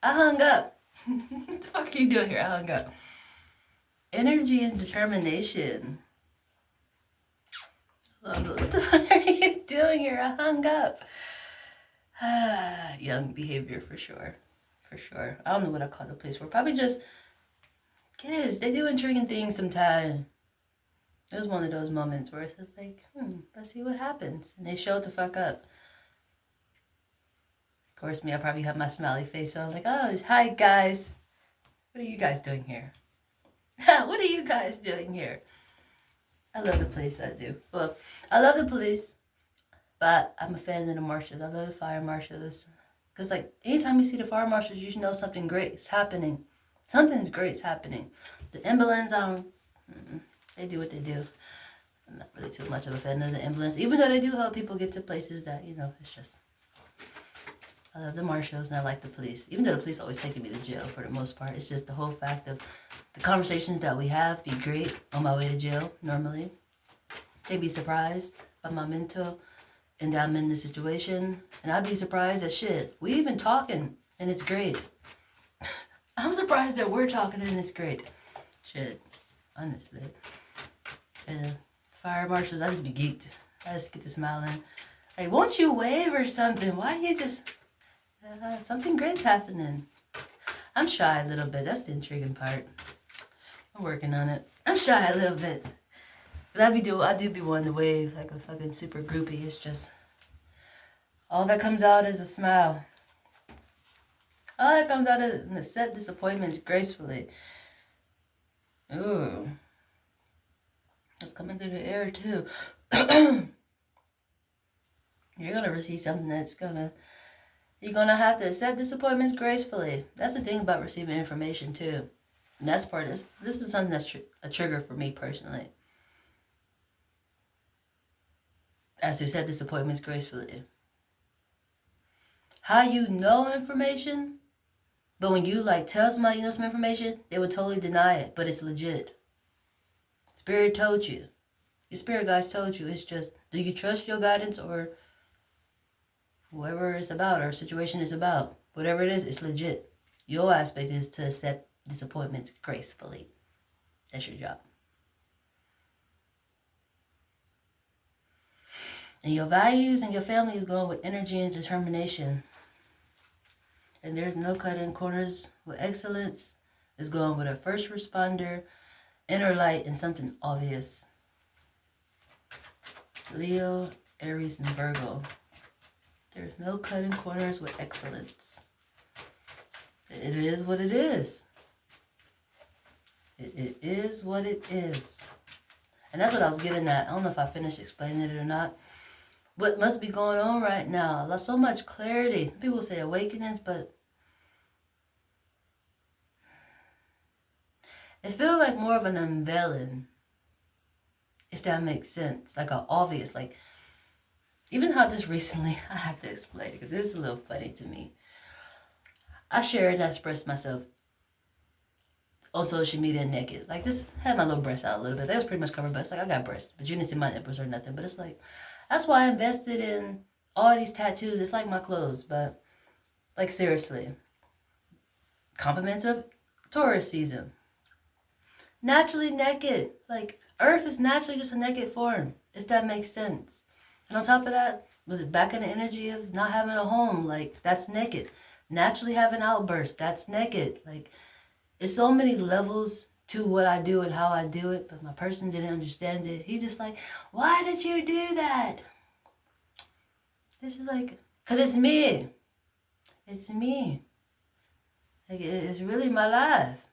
I hung up. What the fuck are you doing here? I hung up. Energy and determination. What the fuck are you doing here? I hung up. Young behavior for sure. For sure. I don't know what I call the police for. Probably just kids. They do intriguing things sometimes. It was one of those moments where it's just like, let's see what happens. And they showed the fuck up. Of course, me, I probably have my smiley face on. Like, oh, hi, guys. What are you guys doing here? What are you guys doing here? I love the police, I do. Well, I love the police, but I'm a fan of the marshals. I love the fire marshals. Because, like, anytime you see the fire marshals, you should know something great is happening. Something's great's happening. The ambulance, they do what they do. I'm not really too much of a fan of the ambulance, even though they do help people get to places that, it's just... I love the marshals and I like the police. Even though the police always taking me to jail for the most part. It's just the whole fact of the conversations that we have be great on my way to jail, normally. They'd be surprised by my mental and that I'm in the situation. And I'd be surprised that shit, we even talking and it's great. I'm surprised that we're talking and it's great. Shit, honestly. And fire marshals, I just be geeked. I just get to smiling. Like, won't you wave or something? Why you just... something great's happening. I'm shy a little bit. That's the intriguing part. I'm working on it. I'm shy a little bit. But I do be wanting to wave like a fucking super groupie. It's just... all that comes out is a smile. All that comes out is an accept disappointments gracefully. Ooh. It's coming through the air too. You're gonna receive something that's gonna... You're gonna have to accept disappointments gracefully. That's the thing about receiving information too. And that's part of this. This is something that's a trigger for me personally. As to accept disappointments gracefully. how you know information, but when you like tell somebody you know some information, they would totally deny it, but it's legit. Spirit told you. Your spirit guides told you. It's just, do you trust your guidance or whoever it's about or situation is about? Whatever it is, it's legit. Your aspect is to accept disappointments gracefully. That's your job. And your values and your family is going with energy and determination. And there's no cutting corners with excellence. It's going with a first responder, inner light, and something obvious. Leo, Aries, and Virgo. There's no cutting corners with excellence. It is what it is. It is what it is. And that's what I was getting at. I don't know if I finished explaining it or not. What must be going on right now? So much clarity. Some people say awakenings, but it feels like more of an unveiling, if that makes sense. Like an obvious, like, even how just recently, I have to explain it because this is a little funny to me. I shared and I expressed myself on social media naked. Like, this had my little breasts out a little bit. They was pretty much covered, but it's like, I got breasts, but you didn't see my nipples or nothing. But it's like, that's why I invested in all these tattoos. It's like my clothes, but like, seriously. Compliments of Taurus season. Naturally naked. Like, Earth is naturally just a naked form, if that makes sense. And on top of that, was it back in the energy of not having a home? Like, that's naked. Naturally having outbursts, that's naked. Like, it's so many levels to what I do and how I do it, but my person didn't understand it. He just like, why did you do that? This is like, because it's me. It's me. Like, it's really my life.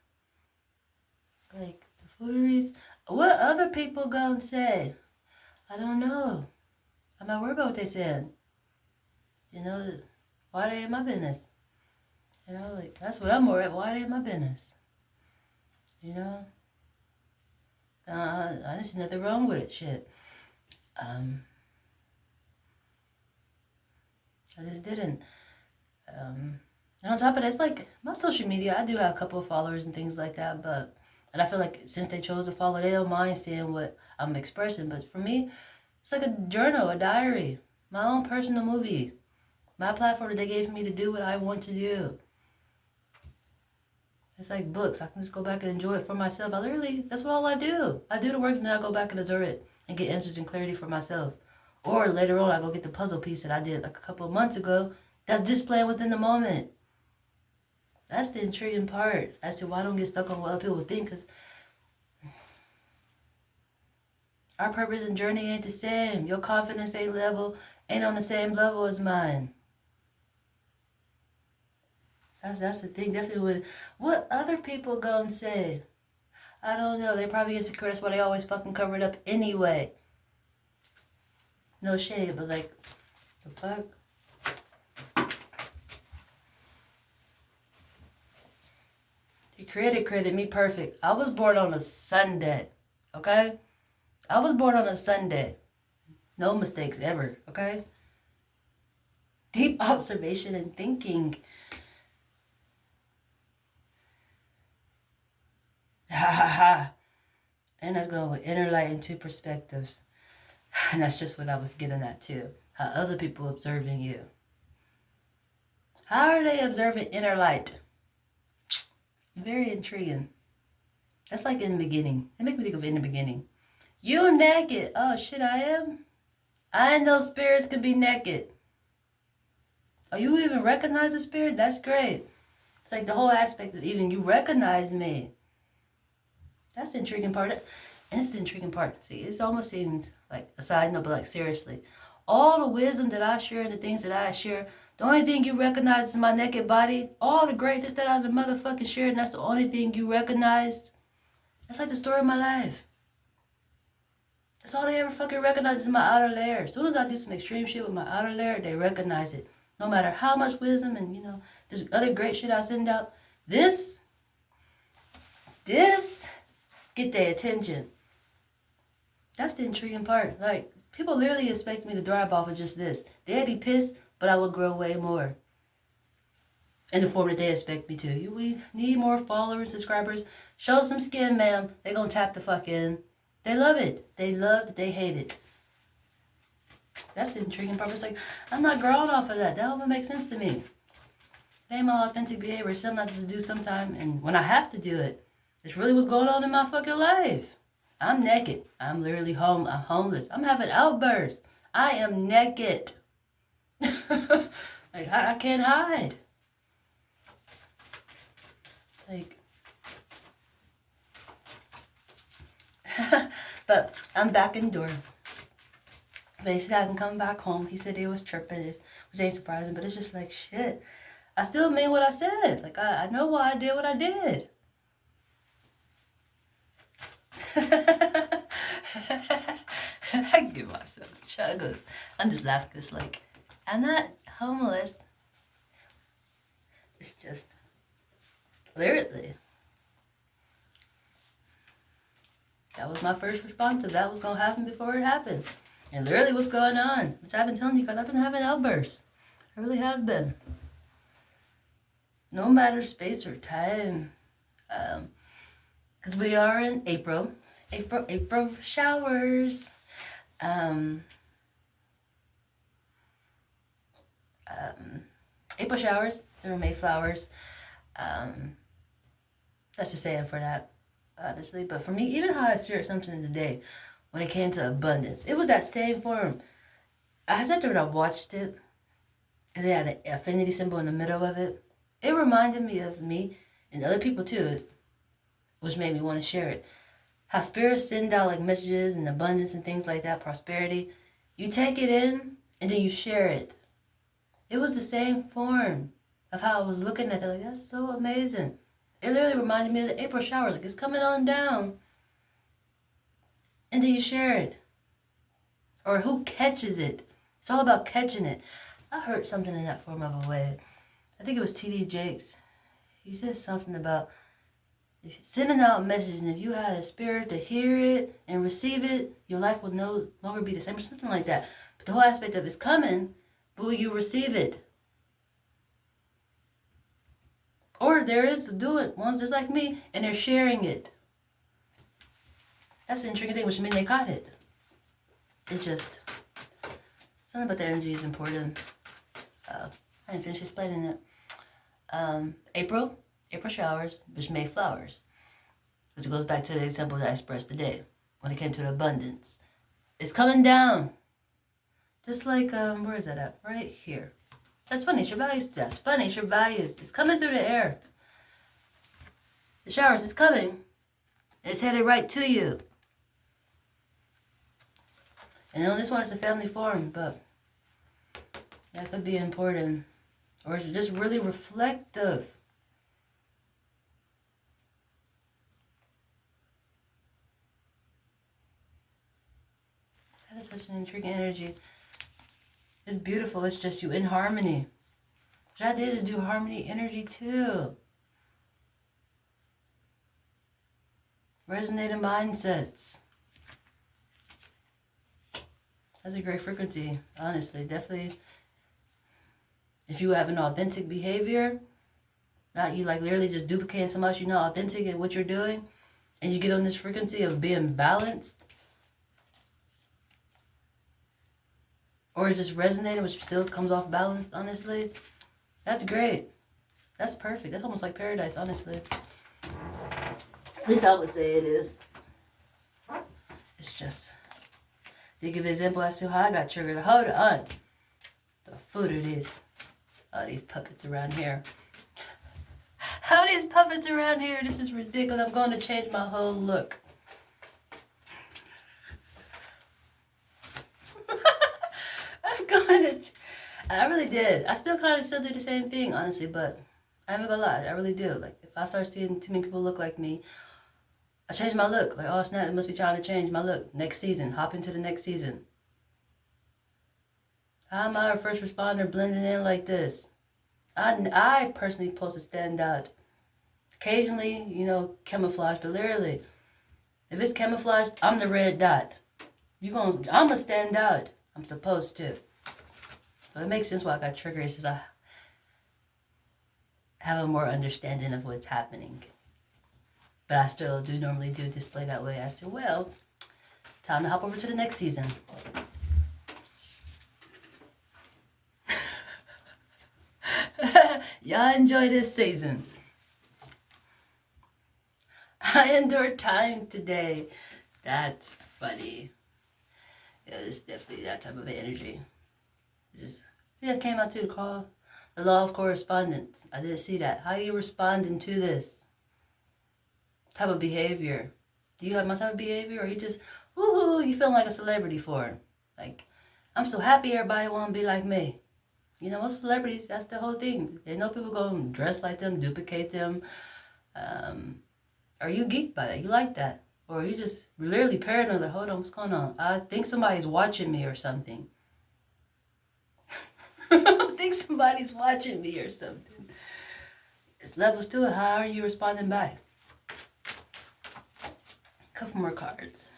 Like, the fooleries. What other people gonna say? I don't know. I'm not worried about what they said. You know, why are they in my business? You know, like, that's what I'm worried about. Why are they in my business? You know? I didn't see nothing wrong with it. Shit. I just didn't. And on top of that, it's like, my social media, I do have a couple of followers and things like that, but, and I feel like since they chose to follow, they don't mind seeing what I'm expressing. But for me, it's like a journal, a diary, my own personal movie, my platform that they gave me to do what I want to do. It's like books. I can just go back and enjoy it for myself. I literally, that's what all I do. I do the work and then I go back and observe it and get answers and clarity for myself. Or later on, I go get the puzzle piece that I did like a couple of months ago that's displaying within the moment. That's the intriguing part as to why I don't get stuck on what other people think, because our purpose and journey ain't the same. Your confidence ain't on the same level as mine. That's the thing. Definitely with what other people gonna say. I don't know. They probably insecure. That's why they always fucking cover it up anyway. No shade, but like, the fuck? The credit me perfect. I was born on a Sunday, okay? I was born on a Sunday. No mistakes ever, okay? Deep observation and thinking. Ha ha ha. And that's going with inner light and two perspectives. And that's just what I was getting at too. How other people observing you. How are they observing inner light? Very intriguing. That's like in the beginning. It makes me think of in the beginning. You naked. Oh shit, I am? I know spirits can be naked. Oh, you even recognize the spirit? That's great. It's like the whole aspect of even you recognize me. That's the intriguing part. And it's the intriguing part. See, it almost seems like a side note, but like seriously. All the wisdom that I share and the things that I share, the only thing you recognize is my naked body. All the greatness that I motherfucking shared, and that's the only thing you recognized. That's like the story of my life. That's all they ever fucking recognize is my outer layer. As soon as I do some extreme shit with my outer layer, they recognize it. No matter how much wisdom and, you know, this other great shit I send out, this, get their attention. That's the intriguing part. Like, people literally expect me to thrive off of just this. They'd be pissed, but I would grow way more. in the form that they expect me to. We need more followers, subscribers. Show some skin, ma'am. They gonna tap the fuck in. They love it. They love it. They hate it. That's the intriguing part. It's like, I'm not growing off of that. That don't make sense to me. It ain't my authentic behavior. It's something I have to do sometime. And when I have to do it, it's really what's going on in my fucking life. I'm naked. I'm literally home. I'm homeless. I'm having outbursts. I am naked. Like, I can't hide. Like, but I'm back indoor. But he said I can come back home. He said he was tripping, which ain't surprising, but it's just like, shit. I still mean what I said. Like, I know why I did what I did. I give myself chuggles. I'm just laughing because, like, I'm not homeless. It's just, literally. That was my first response to that was going to happen before it happened. And literally what's going on, which I've been telling you because I've been having outbursts. I really have been. No matter space or time. Because we are in April. April showers. April showers. There are Mayflowers. That's the saying for that, honestly. But for me, even how I shared something today, when it came to abundance, it was that same form. I sat there and I watched it, because it had an affinity symbol in the middle of it. It reminded me of me and other people too, which made me want to share it. How spirits send out like messages and abundance and things like that, prosperity. You take it in and then you share it. It was the same form of how I was looking at it. Like, that's so amazing. It literally reminded me of the April showers. Like, it's coming on down. And then you share it. Or who catches it. It's all about catching it. I heard something in that form of a way. I think it was T.D. Jakes. He said something about sending out messages, and if you had a spirit to hear it and receive it, your life will no longer be the same, or something like that. But the whole aspect of it's coming, but will you receive it? Or there is to do it, ones just like me, and they're sharing it. That's the intriguing thing, which means they caught it. It's just, something about the energy is important. I didn't finish explaining it. April showers, which May flowers. Which goes back to the example that I expressed today, when it came to the abundance. It's coming down. Just like, where is that at? Right here. That's funny, it's your values. That's funny, it's your values. It's coming through the air. The showers, it's coming. It's headed right to you. And on this one, it's a family form, but that could be important. Or it's just really reflective. That is such an intriguing energy. It's beautiful. It's just you in harmony. What I did is do harmony energy too. Resonating mindsets. That's a great frequency, honestly. Definitely. If you have an authentic behavior, not you like literally just duplicating somebody else, you're not authentic in what you're doing, and you get on this frequency of being balanced, or just resonating, which still comes off balanced, honestly, that's great. That's perfect. That's almost like paradise, honestly. At least I would say it is. It's just, to give an example as to how I got triggered. Hold on. The food it is. Oh, these puppets around here. How these puppets around here? This is ridiculous. I'm going to change my whole look. I'm going to... I really did. I still kind of still do the same thing, honestly, but I'm not gonna lie. I really do. Like, if I start seeing too many people look like me, I change my look. Like, oh snap, it must be trying to change my look. Next season. Hop into the next season. How am I a first responder blending in like this? I personally supposed to stand out. Occasionally, you know, camouflage, but literally, if it's camouflage, I'm the red dot. I'm gonna stand out. I'm supposed to. So it makes sense why I got triggered. It's just have a more understanding of what's happening. But I still do normally do display that way as to, well, time to hop over to the next season. Y'all enjoy this season. I endured time today. That's funny. Yeah, it's definitely that type of energy. Just, see, that came out too, call the law of correspondence. I did see that. How are you responding to this type of behavior? Do you have my type of behavior, or you just, woohoo, you feeling like a celebrity for it? Like, I'm so happy everybody want to be like me. You know, most celebrities, that's the whole thing. They know people going to dress like them, duplicate them. Are you geeked by that? You like that? Or are you just literally paranoid, like, hold on, what's going on? I think somebody's watching me or something. I think somebody's watching me or something. It's levels to it. How are you responding back? Couple more cards.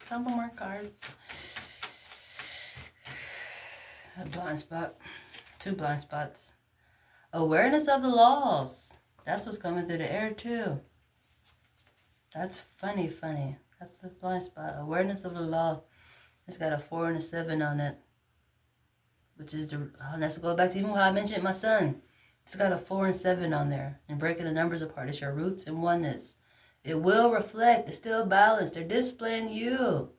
Couple more cards. A blind spot. 2 blind spots. Awareness of the laws. That's what's coming through the air too. That's funny. That's the blind spot. Awareness of the law. It's got a 4 and a 7 on it. Which is the, let's go back to even how I mentioned my son. It's got a 4 and 7 on there. And breaking the numbers apart. It's your roots and oneness. It will reflect. It's still balanced. They're displaying you.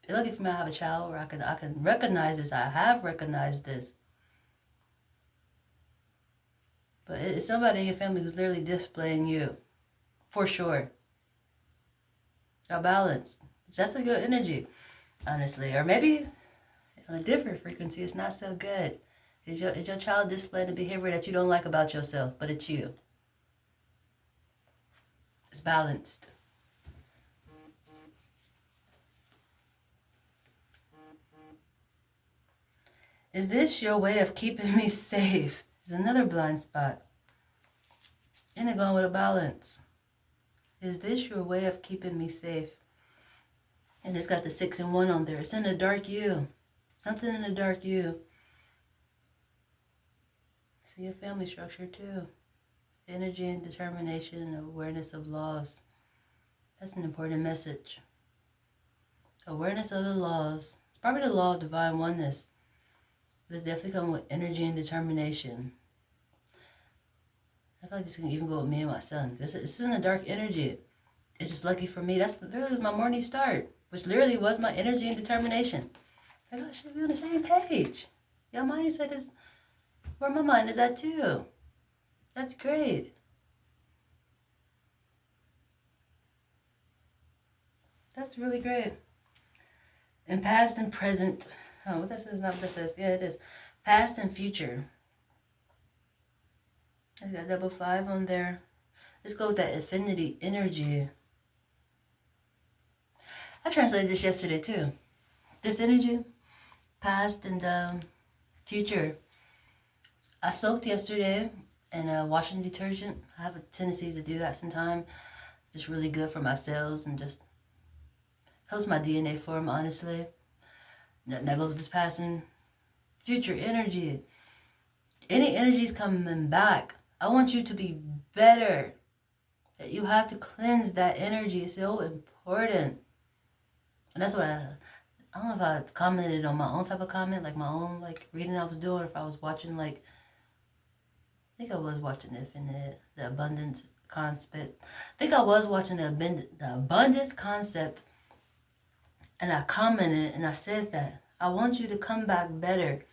You're lucky for me I have a child where I can recognize this. I have recognized this. But it's somebody in your family who's literally displaying you. For sure. You're balanced. That's a good energy, honestly. Or maybe on a different frequency, it's not so good. Is your child displaying a behavior that you don't like about yourself, but it's you? It's balanced. Is this your way of keeping me safe? Is another blind spot. And it going with a balance. Is this your way of keeping me safe? And it's got the 6 and 1 on there. It's in the dark you. Something in the dark you. See your family structure too. Energy and determination, awareness of laws. That's an important message. Awareness of the laws. It's probably the law of divine oneness. But it's definitely coming with energy and determination. I feel like this can even go with me and my son. It's in the dark energy. It's just lucky for me. That's literally my morning start, which literally was my energy and determination. Like, oh shit, we're on the same page. Your mindset is where my mind is at too. That's great. That's really great. And past and present. Oh, what that says, not what that says. Yeah, it is. Past and future. It's got double 5 on there. Let's go with that infinity energy. I translated this yesterday too. This energy, past and future. I soaked yesterday in washing detergent. I have a tendency to do that sometimes. Just really good for my cells and just helps my DNA form, honestly. That goes with this past and future energy. Any energies coming back, I want you to be better. You have to cleanse that energy. It's so important. And that's what I don't know if I commented on my own type of comment, like my own like reading I was doing, or if I was watching like, I think I was watching the abundance concept. I think I was watching the abundance concept, and I commented and I said that I want you to come back better.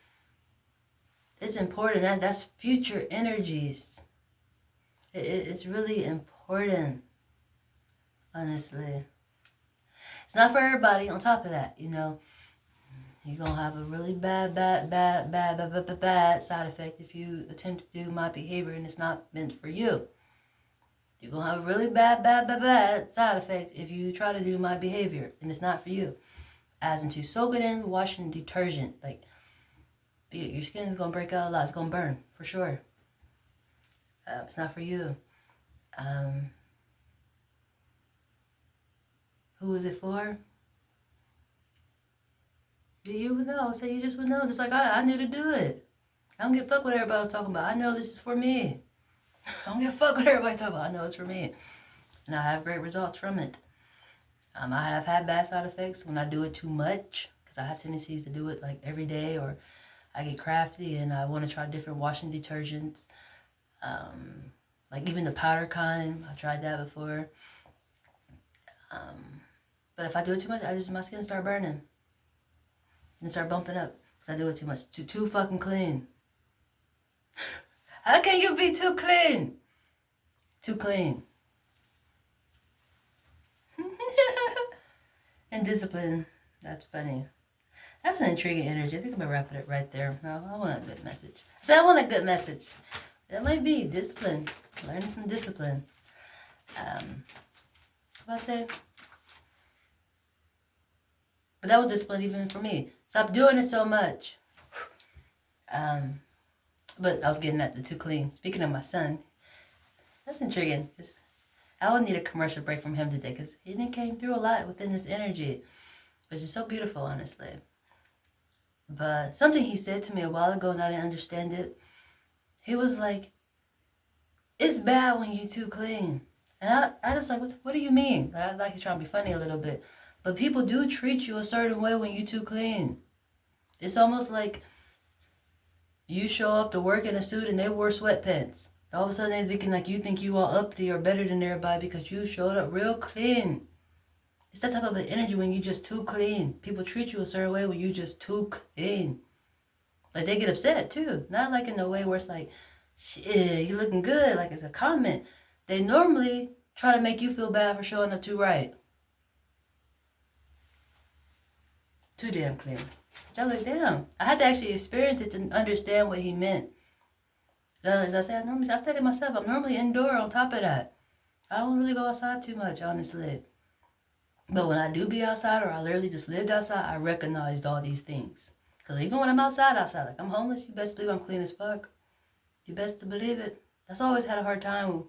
It's important. That's future energies. It's really important, honestly. It's not for everybody. On top of that, you know, you're going to have a really bad side effect if you attempt to do my behavior and it's not meant for you. You're going to have a really bad side effect if you try to do my behavior and it's not for you. As into soak it in washing detergent. Like, your skin is going to break out a lot. It's going to burn, for sure. It's not for you. Who is it for? You would know. Say you just would know. Just like I knew to do it. I don't give a fuck what everybody's talking about. I know this is for me. I don't give a fuck what everybody talking about. I know it's for me. And I have great results from it. I have had bad side effects when I do it too much, because I have tendencies to do it like every day, or I get crafty and I want to try different washing detergents. Like even the powder kind, I tried that before. But if I do it too much, my skin start burning and start bumping up because I do it too much. Too fucking clean. How can you be too clean? Too clean. And discipline. That's funny. That's an intriguing energy. I think I'm gonna wrap it right there. No, I want a good message. I said I want a good message. That might be discipline. Learning some discipline. What I say? But that was discipline even for me. Stop doing it so much. But I was getting at the too clean. Speaking of my son, that's intriguing. I would need a commercial break from him today because he came through a lot within this energy, which is so beautiful, honestly. But something he said to me a while ago and I didn't understand it. He was like, it's bad when you too clean. And I was like, what do you mean? Like he's trying to be funny a little bit. But people do treat you a certain way when you too clean. It's almost like you show up to work in a suit and they wore sweatpants. All of a sudden they're thinking like you think you all uppity or better than everybody because you showed up real clean. It's that type of an energy when you just too clean. People treat you a certain way when you just too clean. Like they get upset too. Not like in a way where it's like, shit, you looking good, like it's a comment. They normally try to make you feel bad for showing up too right. Too damn clean. So I was like, damn. I had to actually experience it to understand what he meant. As I said, I stay to myself. I'm normally indoor on top of that. I don't really go outside too much, honestly. But when I do be outside or I literally just lived outside, I recognized all these things. Because even when I'm outside, like I'm homeless, you best believe I'm clean as fuck. You best to believe it. That's always had a hard time.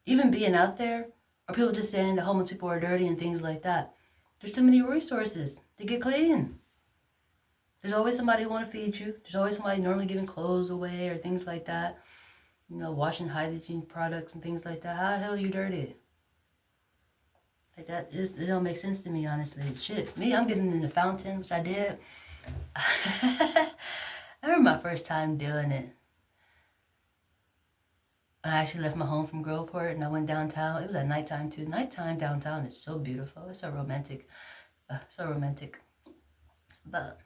Even being out there, or people just saying the homeless people are dirty and things like that. There's too many resources to get clean. There's always somebody who want to feed you. There's always somebody normally giving clothes away or things like that. You know, washing hygiene products and things like that. How the hell are you dirty? Like that, it don't make sense to me, honestly. Shit, me, I'm getting in the fountain, which I did. I remember my first time doing it. I actually left my home from Groveport and I went downtown. It was at nighttime too. Nighttime downtown is so beautiful. It's so romantic. So romantic. But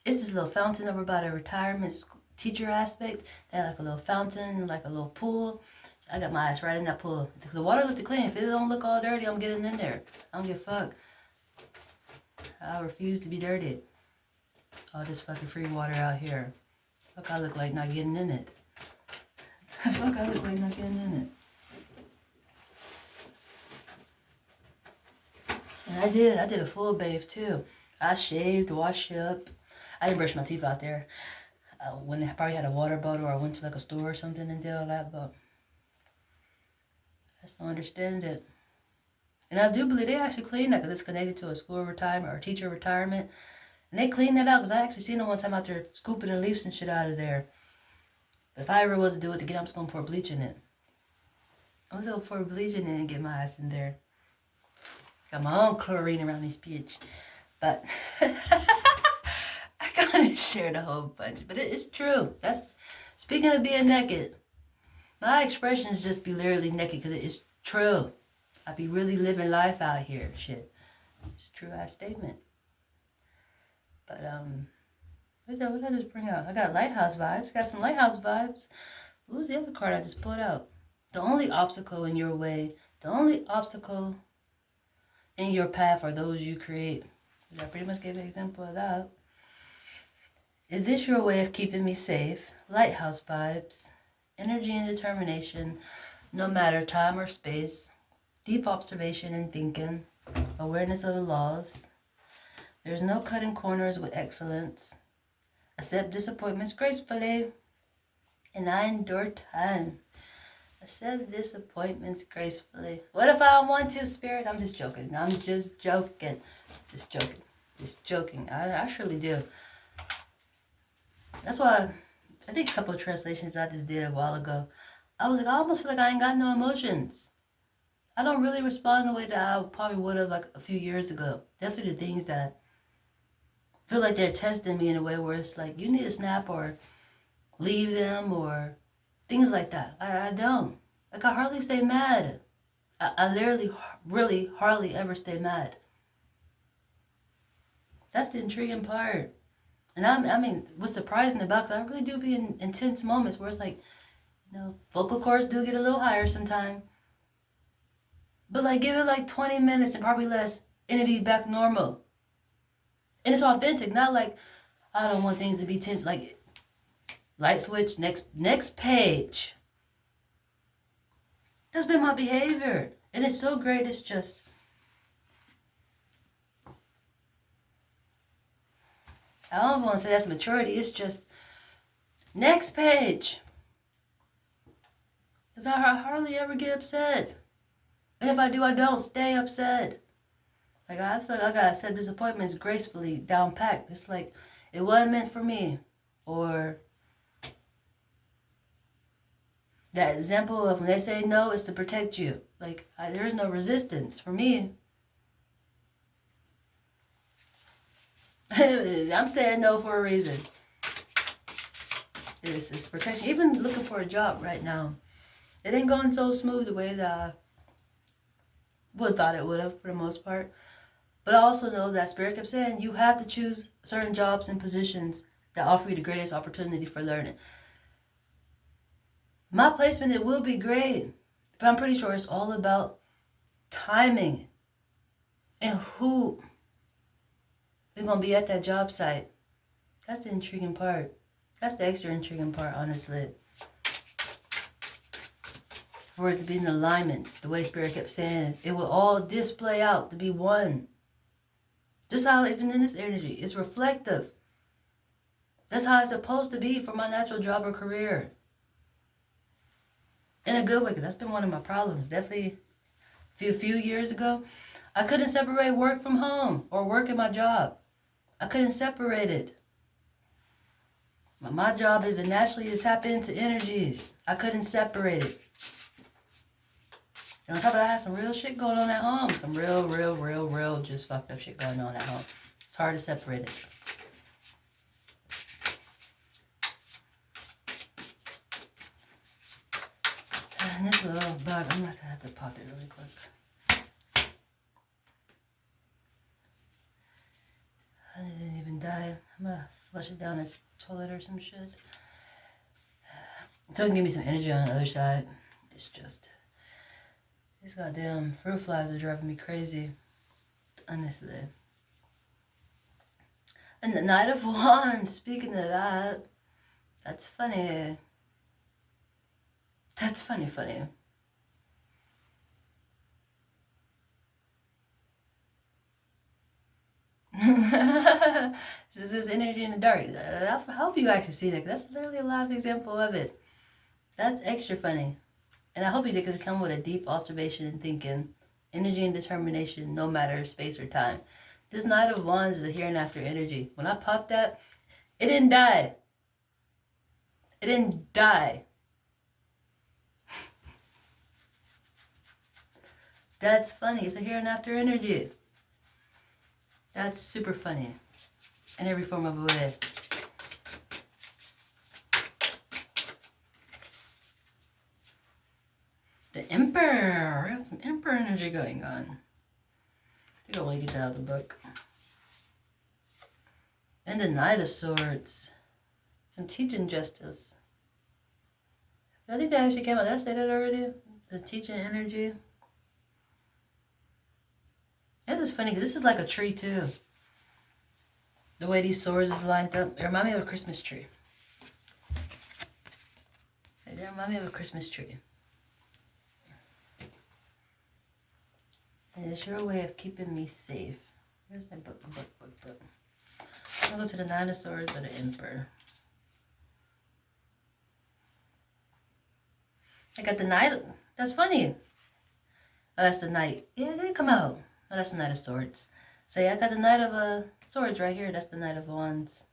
it's this little fountain over by the retirement teacher aspect. They had like a little fountain and like a little pool. I got my ass right in that pool. Because the water looked clean. If it don't look all dirty, I'm getting in there. I don't give a fuck. I refuse to be dirty. All this fucking free water out here. Fuck, I look like not getting in it. Fuck, I look like not getting in it. And I did a full bathe too. I shaved, washed up. I didn't brush my teeth out there. When I probably had a water bottle or I went to like a store or something and did all that, but I just don't understand it. And I do believe they actually clean that because it's connected to a school retirement or teacher retirement. And they clean that out because I actually seen them one time out there scooping the leaves and shit out of there. But if I ever was to do it again, I'm just going to pour bleach in it. I'm just going to pour bleach in it and get my ass in there. Got my own chlorine around this bitch. But I kind of shared a whole bunch. But it's true. That's speaking of being naked. My expressions just be literally naked because it's true. I be really living life out here. Shit. It's a true ass statement. But, what did I just bring out? I got lighthouse vibes. Got some lighthouse vibes. What was the other card I just pulled out? The only obstacle in your way, the only obstacle in your path are those you create. I pretty much gave an example of that. Is this your way of keeping me safe? Lighthouse vibes. Energy and determination, no matter time or space. Deep observation and thinking. Awareness of the laws. There's no cutting corners with excellence. Accept disappointments gracefully. And I endure time. Accept disappointments gracefully. What if I don't want to, Spirit? I'm just joking. I'm just joking. Just joking. Just joking. I surely do. That's why I think a couple of translations I just did a while ago. I was like, I almost feel like I ain't got no emotions. I don't really respond the way that I probably would have like a few years ago. Definitely the things that feel like they're testing me in a way where it's like you need to snap or leave them or things like that. I don't. Like I hardly stay mad. I literally, really hardly ever stay mad. That's the intriguing part. And I mean, what's surprising about, because I really do be in intense moments where it's like, vocal cords do get a little higher sometimes. But like, give it like 20 minutes and probably less, and it'll be back normal. And it's authentic, not like, I don't want things to be tense. Like, light switch, next page. That's been my behavior. And it's so great, it's just, I don't want to say that's maturity, it's just, next page. Because I hardly ever get upset. And if I do, I don't stay upset. Like, I feel like I gotta accept disappointments gracefully, down packed. It's like, it wasn't meant for me. Or that example of when they say no, it's to protect you. Like, there's no resistance for me. I'm saying no for a reason. It's protection. Even looking for a job right now, it ain't going so smooth the way that I would have thought it would have for the most part. But I also know that Spirit kept saying you have to choose certain jobs and positions that offer you the greatest opportunity for learning. My placement, it will be great, but I'm pretty sure it's all about timing and who is going to be at that job site. That's the intriguing part. That's the extra intriguing part, honestly. For it to be in alignment, the way Spirit kept saying it will all display out to be one. Just how even in this energy, it's reflective. That's how it's supposed to be for my natural job or career. In a good way, because that's been one of my problems. Definitely a few years ago, I couldn't separate work from home or work in my job. I couldn't separate it. But my job is naturally to tap into energies. I couldn't separate it. And on top of that, I had some real shit going on at home. Some real just fucked up shit going on at home. It's hard to separate it. And this little bug, I'm going to have to pop it really quick. I didn't even die. I'm going to flush it down its toilet or some shit. So it can give me some energy on the other side. It's just, these goddamn fruit flies are driving me crazy. Honestly. And the Knight of Wands, speaking of that, that's funny. That's funny. This is energy in the dark. I hope you actually see that, because that's literally a live example of it. That's extra funny. And I hope you did come with a deep observation and thinking. Energy and determination, no matter space or time. This Knight of Wands is a here and after energy. When I popped that, it didn't die. It didn't die. That's funny. It's a here and after energy. That's super funny. In every form of a way. The Emperor. We got some Emperor energy going on. I think I want to get that out of the book. And the Knight of Swords. Some teaching justice. I think that actually came out. Did I say that already? The teaching energy. This is funny because this is like a tree too. The way these swords is lined up. It reminds me of a Christmas tree. They remind me of a Christmas tree. And it's your way of keeping me safe. Where's my book? I'm gonna go to the Nine of Swords or the Emperor. I got the Knight. That's funny. Oh, that's the Knight. Yeah, they come out. Oh, that's the Knight of Swords. So yeah, I got the Knight of Swords right here. That's the Knight of Wands.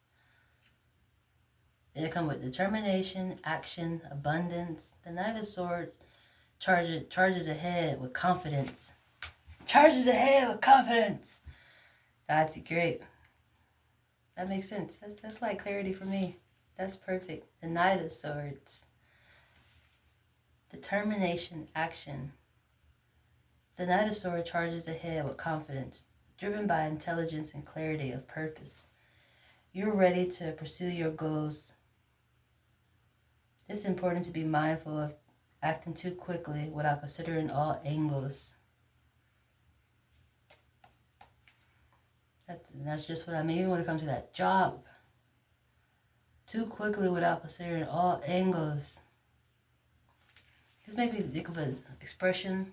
And it comes with determination, action, abundance. The Knight of Swords charges ahead with confidence. Charges ahead with confidence. That's great. That makes sense. That's like clarity for me. That's perfect. The Knight of Swords. Determination, action. The Knight of Swords charges ahead with confidence, driven by intelligence and clarity of purpose. You're ready to pursue your goals. It's important to be mindful of acting too quickly without considering all angles. That's just what I mean when it comes to that job. Too quickly without considering all angles. This may be think of an expression.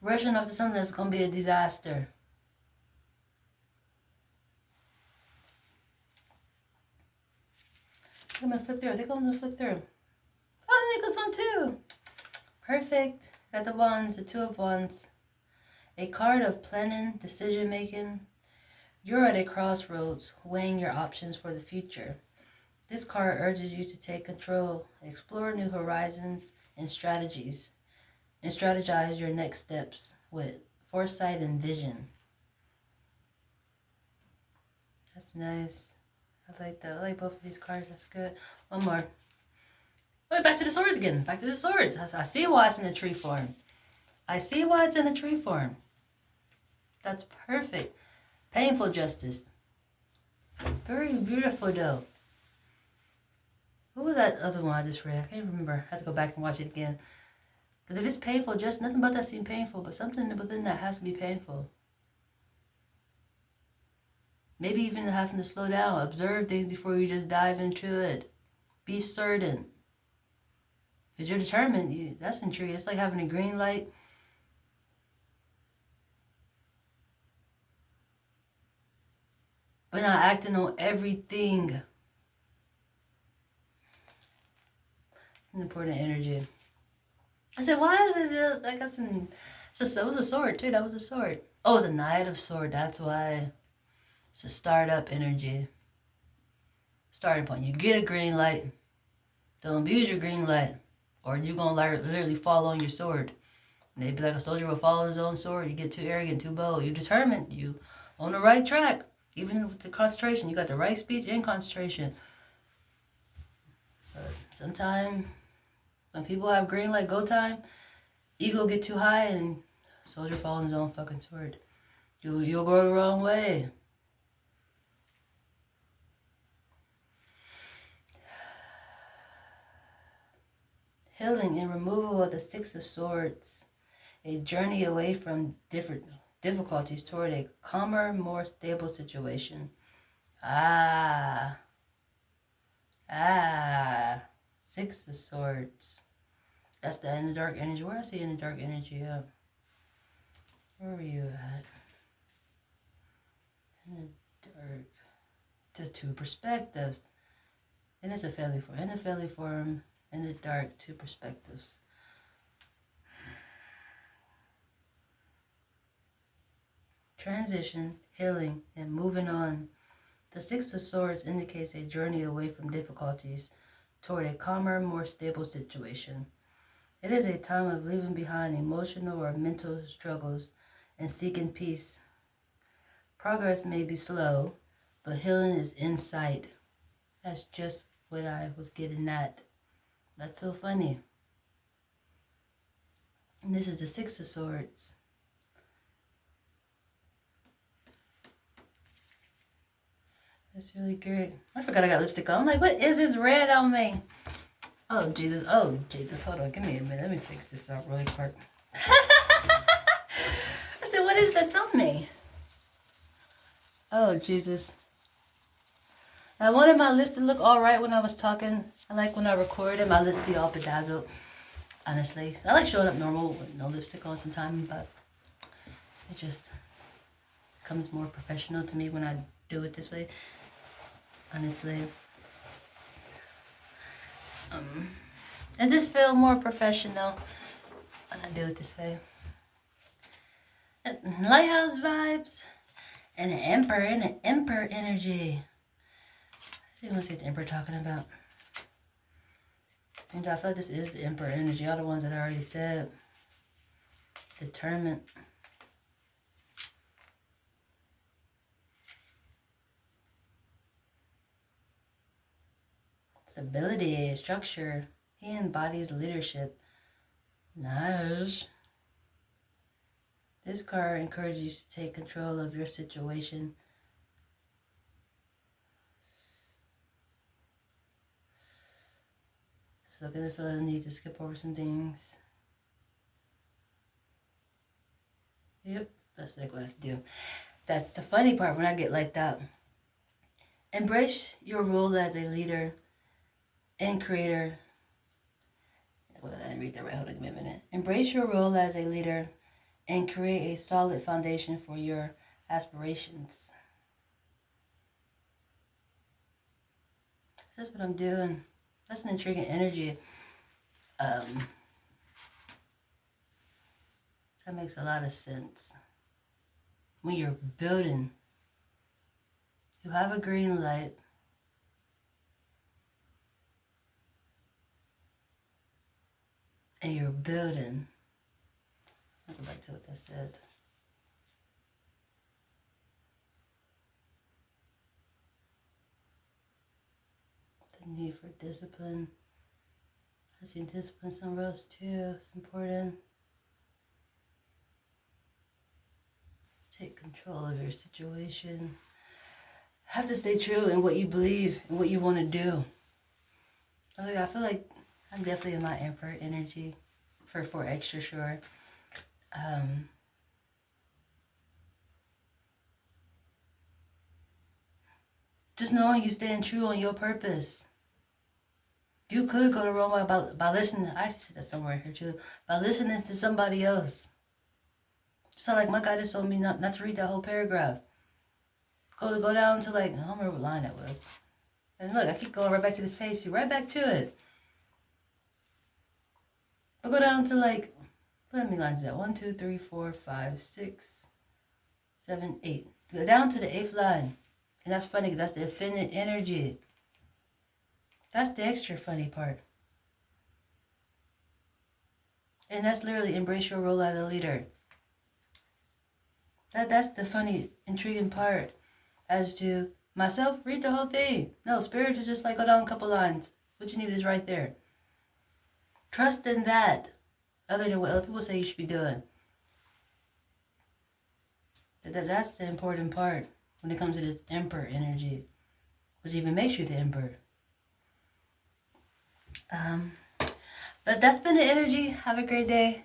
Rushing off to something that's going to be a disaster. I'm going to flip through. I think I'm going to flip through. Oh, I think this one too. Perfect. Got the Wands, the Two of Wands. A card of planning, decision making. You're at a crossroads, weighing your options for the future. This card urges you to take control, explore new horizons and strategies, and strategize your next steps with foresight and vision. That's nice. I like that. I like both of these cards. That's good. One more. Wait, back to the swords again. Back to the swords. I see why it's in a tree form. I see why it's in a tree form. That's perfect. Painful justice. Very beautiful though. What was that other one I just read? I can't remember. I have to go back and watch it again. Because if it's painful, just nothing about that seems painful, but something within that has to be painful. Maybe even having to slow down, observe things before you just dive into it. Be certain. Because you're determined. That's intriguing. It's like having a green light. But not acting on everything. It's an important energy. I said, why is it like that's an... That was a sword too. That was a sword. Oh, it was a Knight of Sword. That's why. It's a startup energy. Starting point. You get a green light. Don't abuse your green light. Or you're going to literally fall on your sword. And they'd be like a soldier will fall on his own sword. You get too arrogant, too bold. You're determined. You on the right track. Even with the concentration. You got the right speech and concentration. But sometimes when people have green light go time, ego get too high and soldier fall on his own fucking sword. You'll go the wrong way. Healing and removal of the Six of Swords. A journey away from different difficulties toward a calmer, more stable situation. Six of Swords. That's the in the dark energy. Where I see in the dark energy up? Where were you at? In the dark. The two perspectives. And it's a family form. In a family form. In the dark, two perspectives. Transition, healing, and moving on. The Six of Swords indicates a journey away from difficulties toward a calmer, more stable situation. It is a time of leaving behind emotional or mental struggles and seeking peace. Progress may be slow, but healing is in sight. That's just what I was getting at. That's so funny. And this is the Six of Swords. That's really great. I forgot I got lipstick on. I'm like, what is this red on me? Oh, Jesus. Oh, Jesus. Hold on. Give me a minute. Let me fix this out really quick. I said, what is this on me? Oh, Jesus. I wanted my lips to look all right when I was talking. I like when I recorded, my lips be all bedazzled. Honestly. I like showing up normal with no lipstick on sometimes, but it just comes more professional to me when I do it this way. Honestly. I just feel more professional when I do it this way. Lighthouse vibes. And an emperor and an emperor energy. I want to see what the emperor talking about. And I feel like this is the emperor energy. All the ones that I already said. Determined. Stability, structure. He embodies leadership. Nice. This card encourages you to take control of your situation. Just looking to feel the need to skip over some things. Yep, that's like what I have to do. That's the funny part when I get like that. Embrace your role as a leader and creator. Well, I didn't read that right. Hold on, give me a minute. Embrace your role as a leader and create a solid foundation for your aspirations. That's what I'm doing. That's an intriguing energy. That makes a lot of sense. When you're building, you have a green light. And you're building. I'll go back to what that said. The need for discipline. I see discipline somewhere else too. It's important. Take control of your situation. Have to stay true in what you believe and what you want to do. I feel like I'm definitely in my emperor energy for extra sure. Just knowing you stand true on your purpose. You could go the wrong way by listening. I said that somewhere here too. By listening to somebody else. So like my guidance told me not to read that whole paragraph. Go down to like, I don't remember what line that was. And look, I keep going right back to this page, right back to it. But go down to like, how many lines is that? 1, 2, 3, 4, 5, 6, 7, 8. Go down to the 8th line. And that's funny, that's the infinite energy. That's the extra funny part. And that's literally embrace your role as a leader. That's the funny, intriguing part. As to myself, read the whole thing. No, spirit is just like go down a couple lines. What you need is right there. Trust in that, other than what other people say you should be doing. That's the important part when it comes to this emperor energy, which even makes you the emperor. But that's been the energy. Have a great day.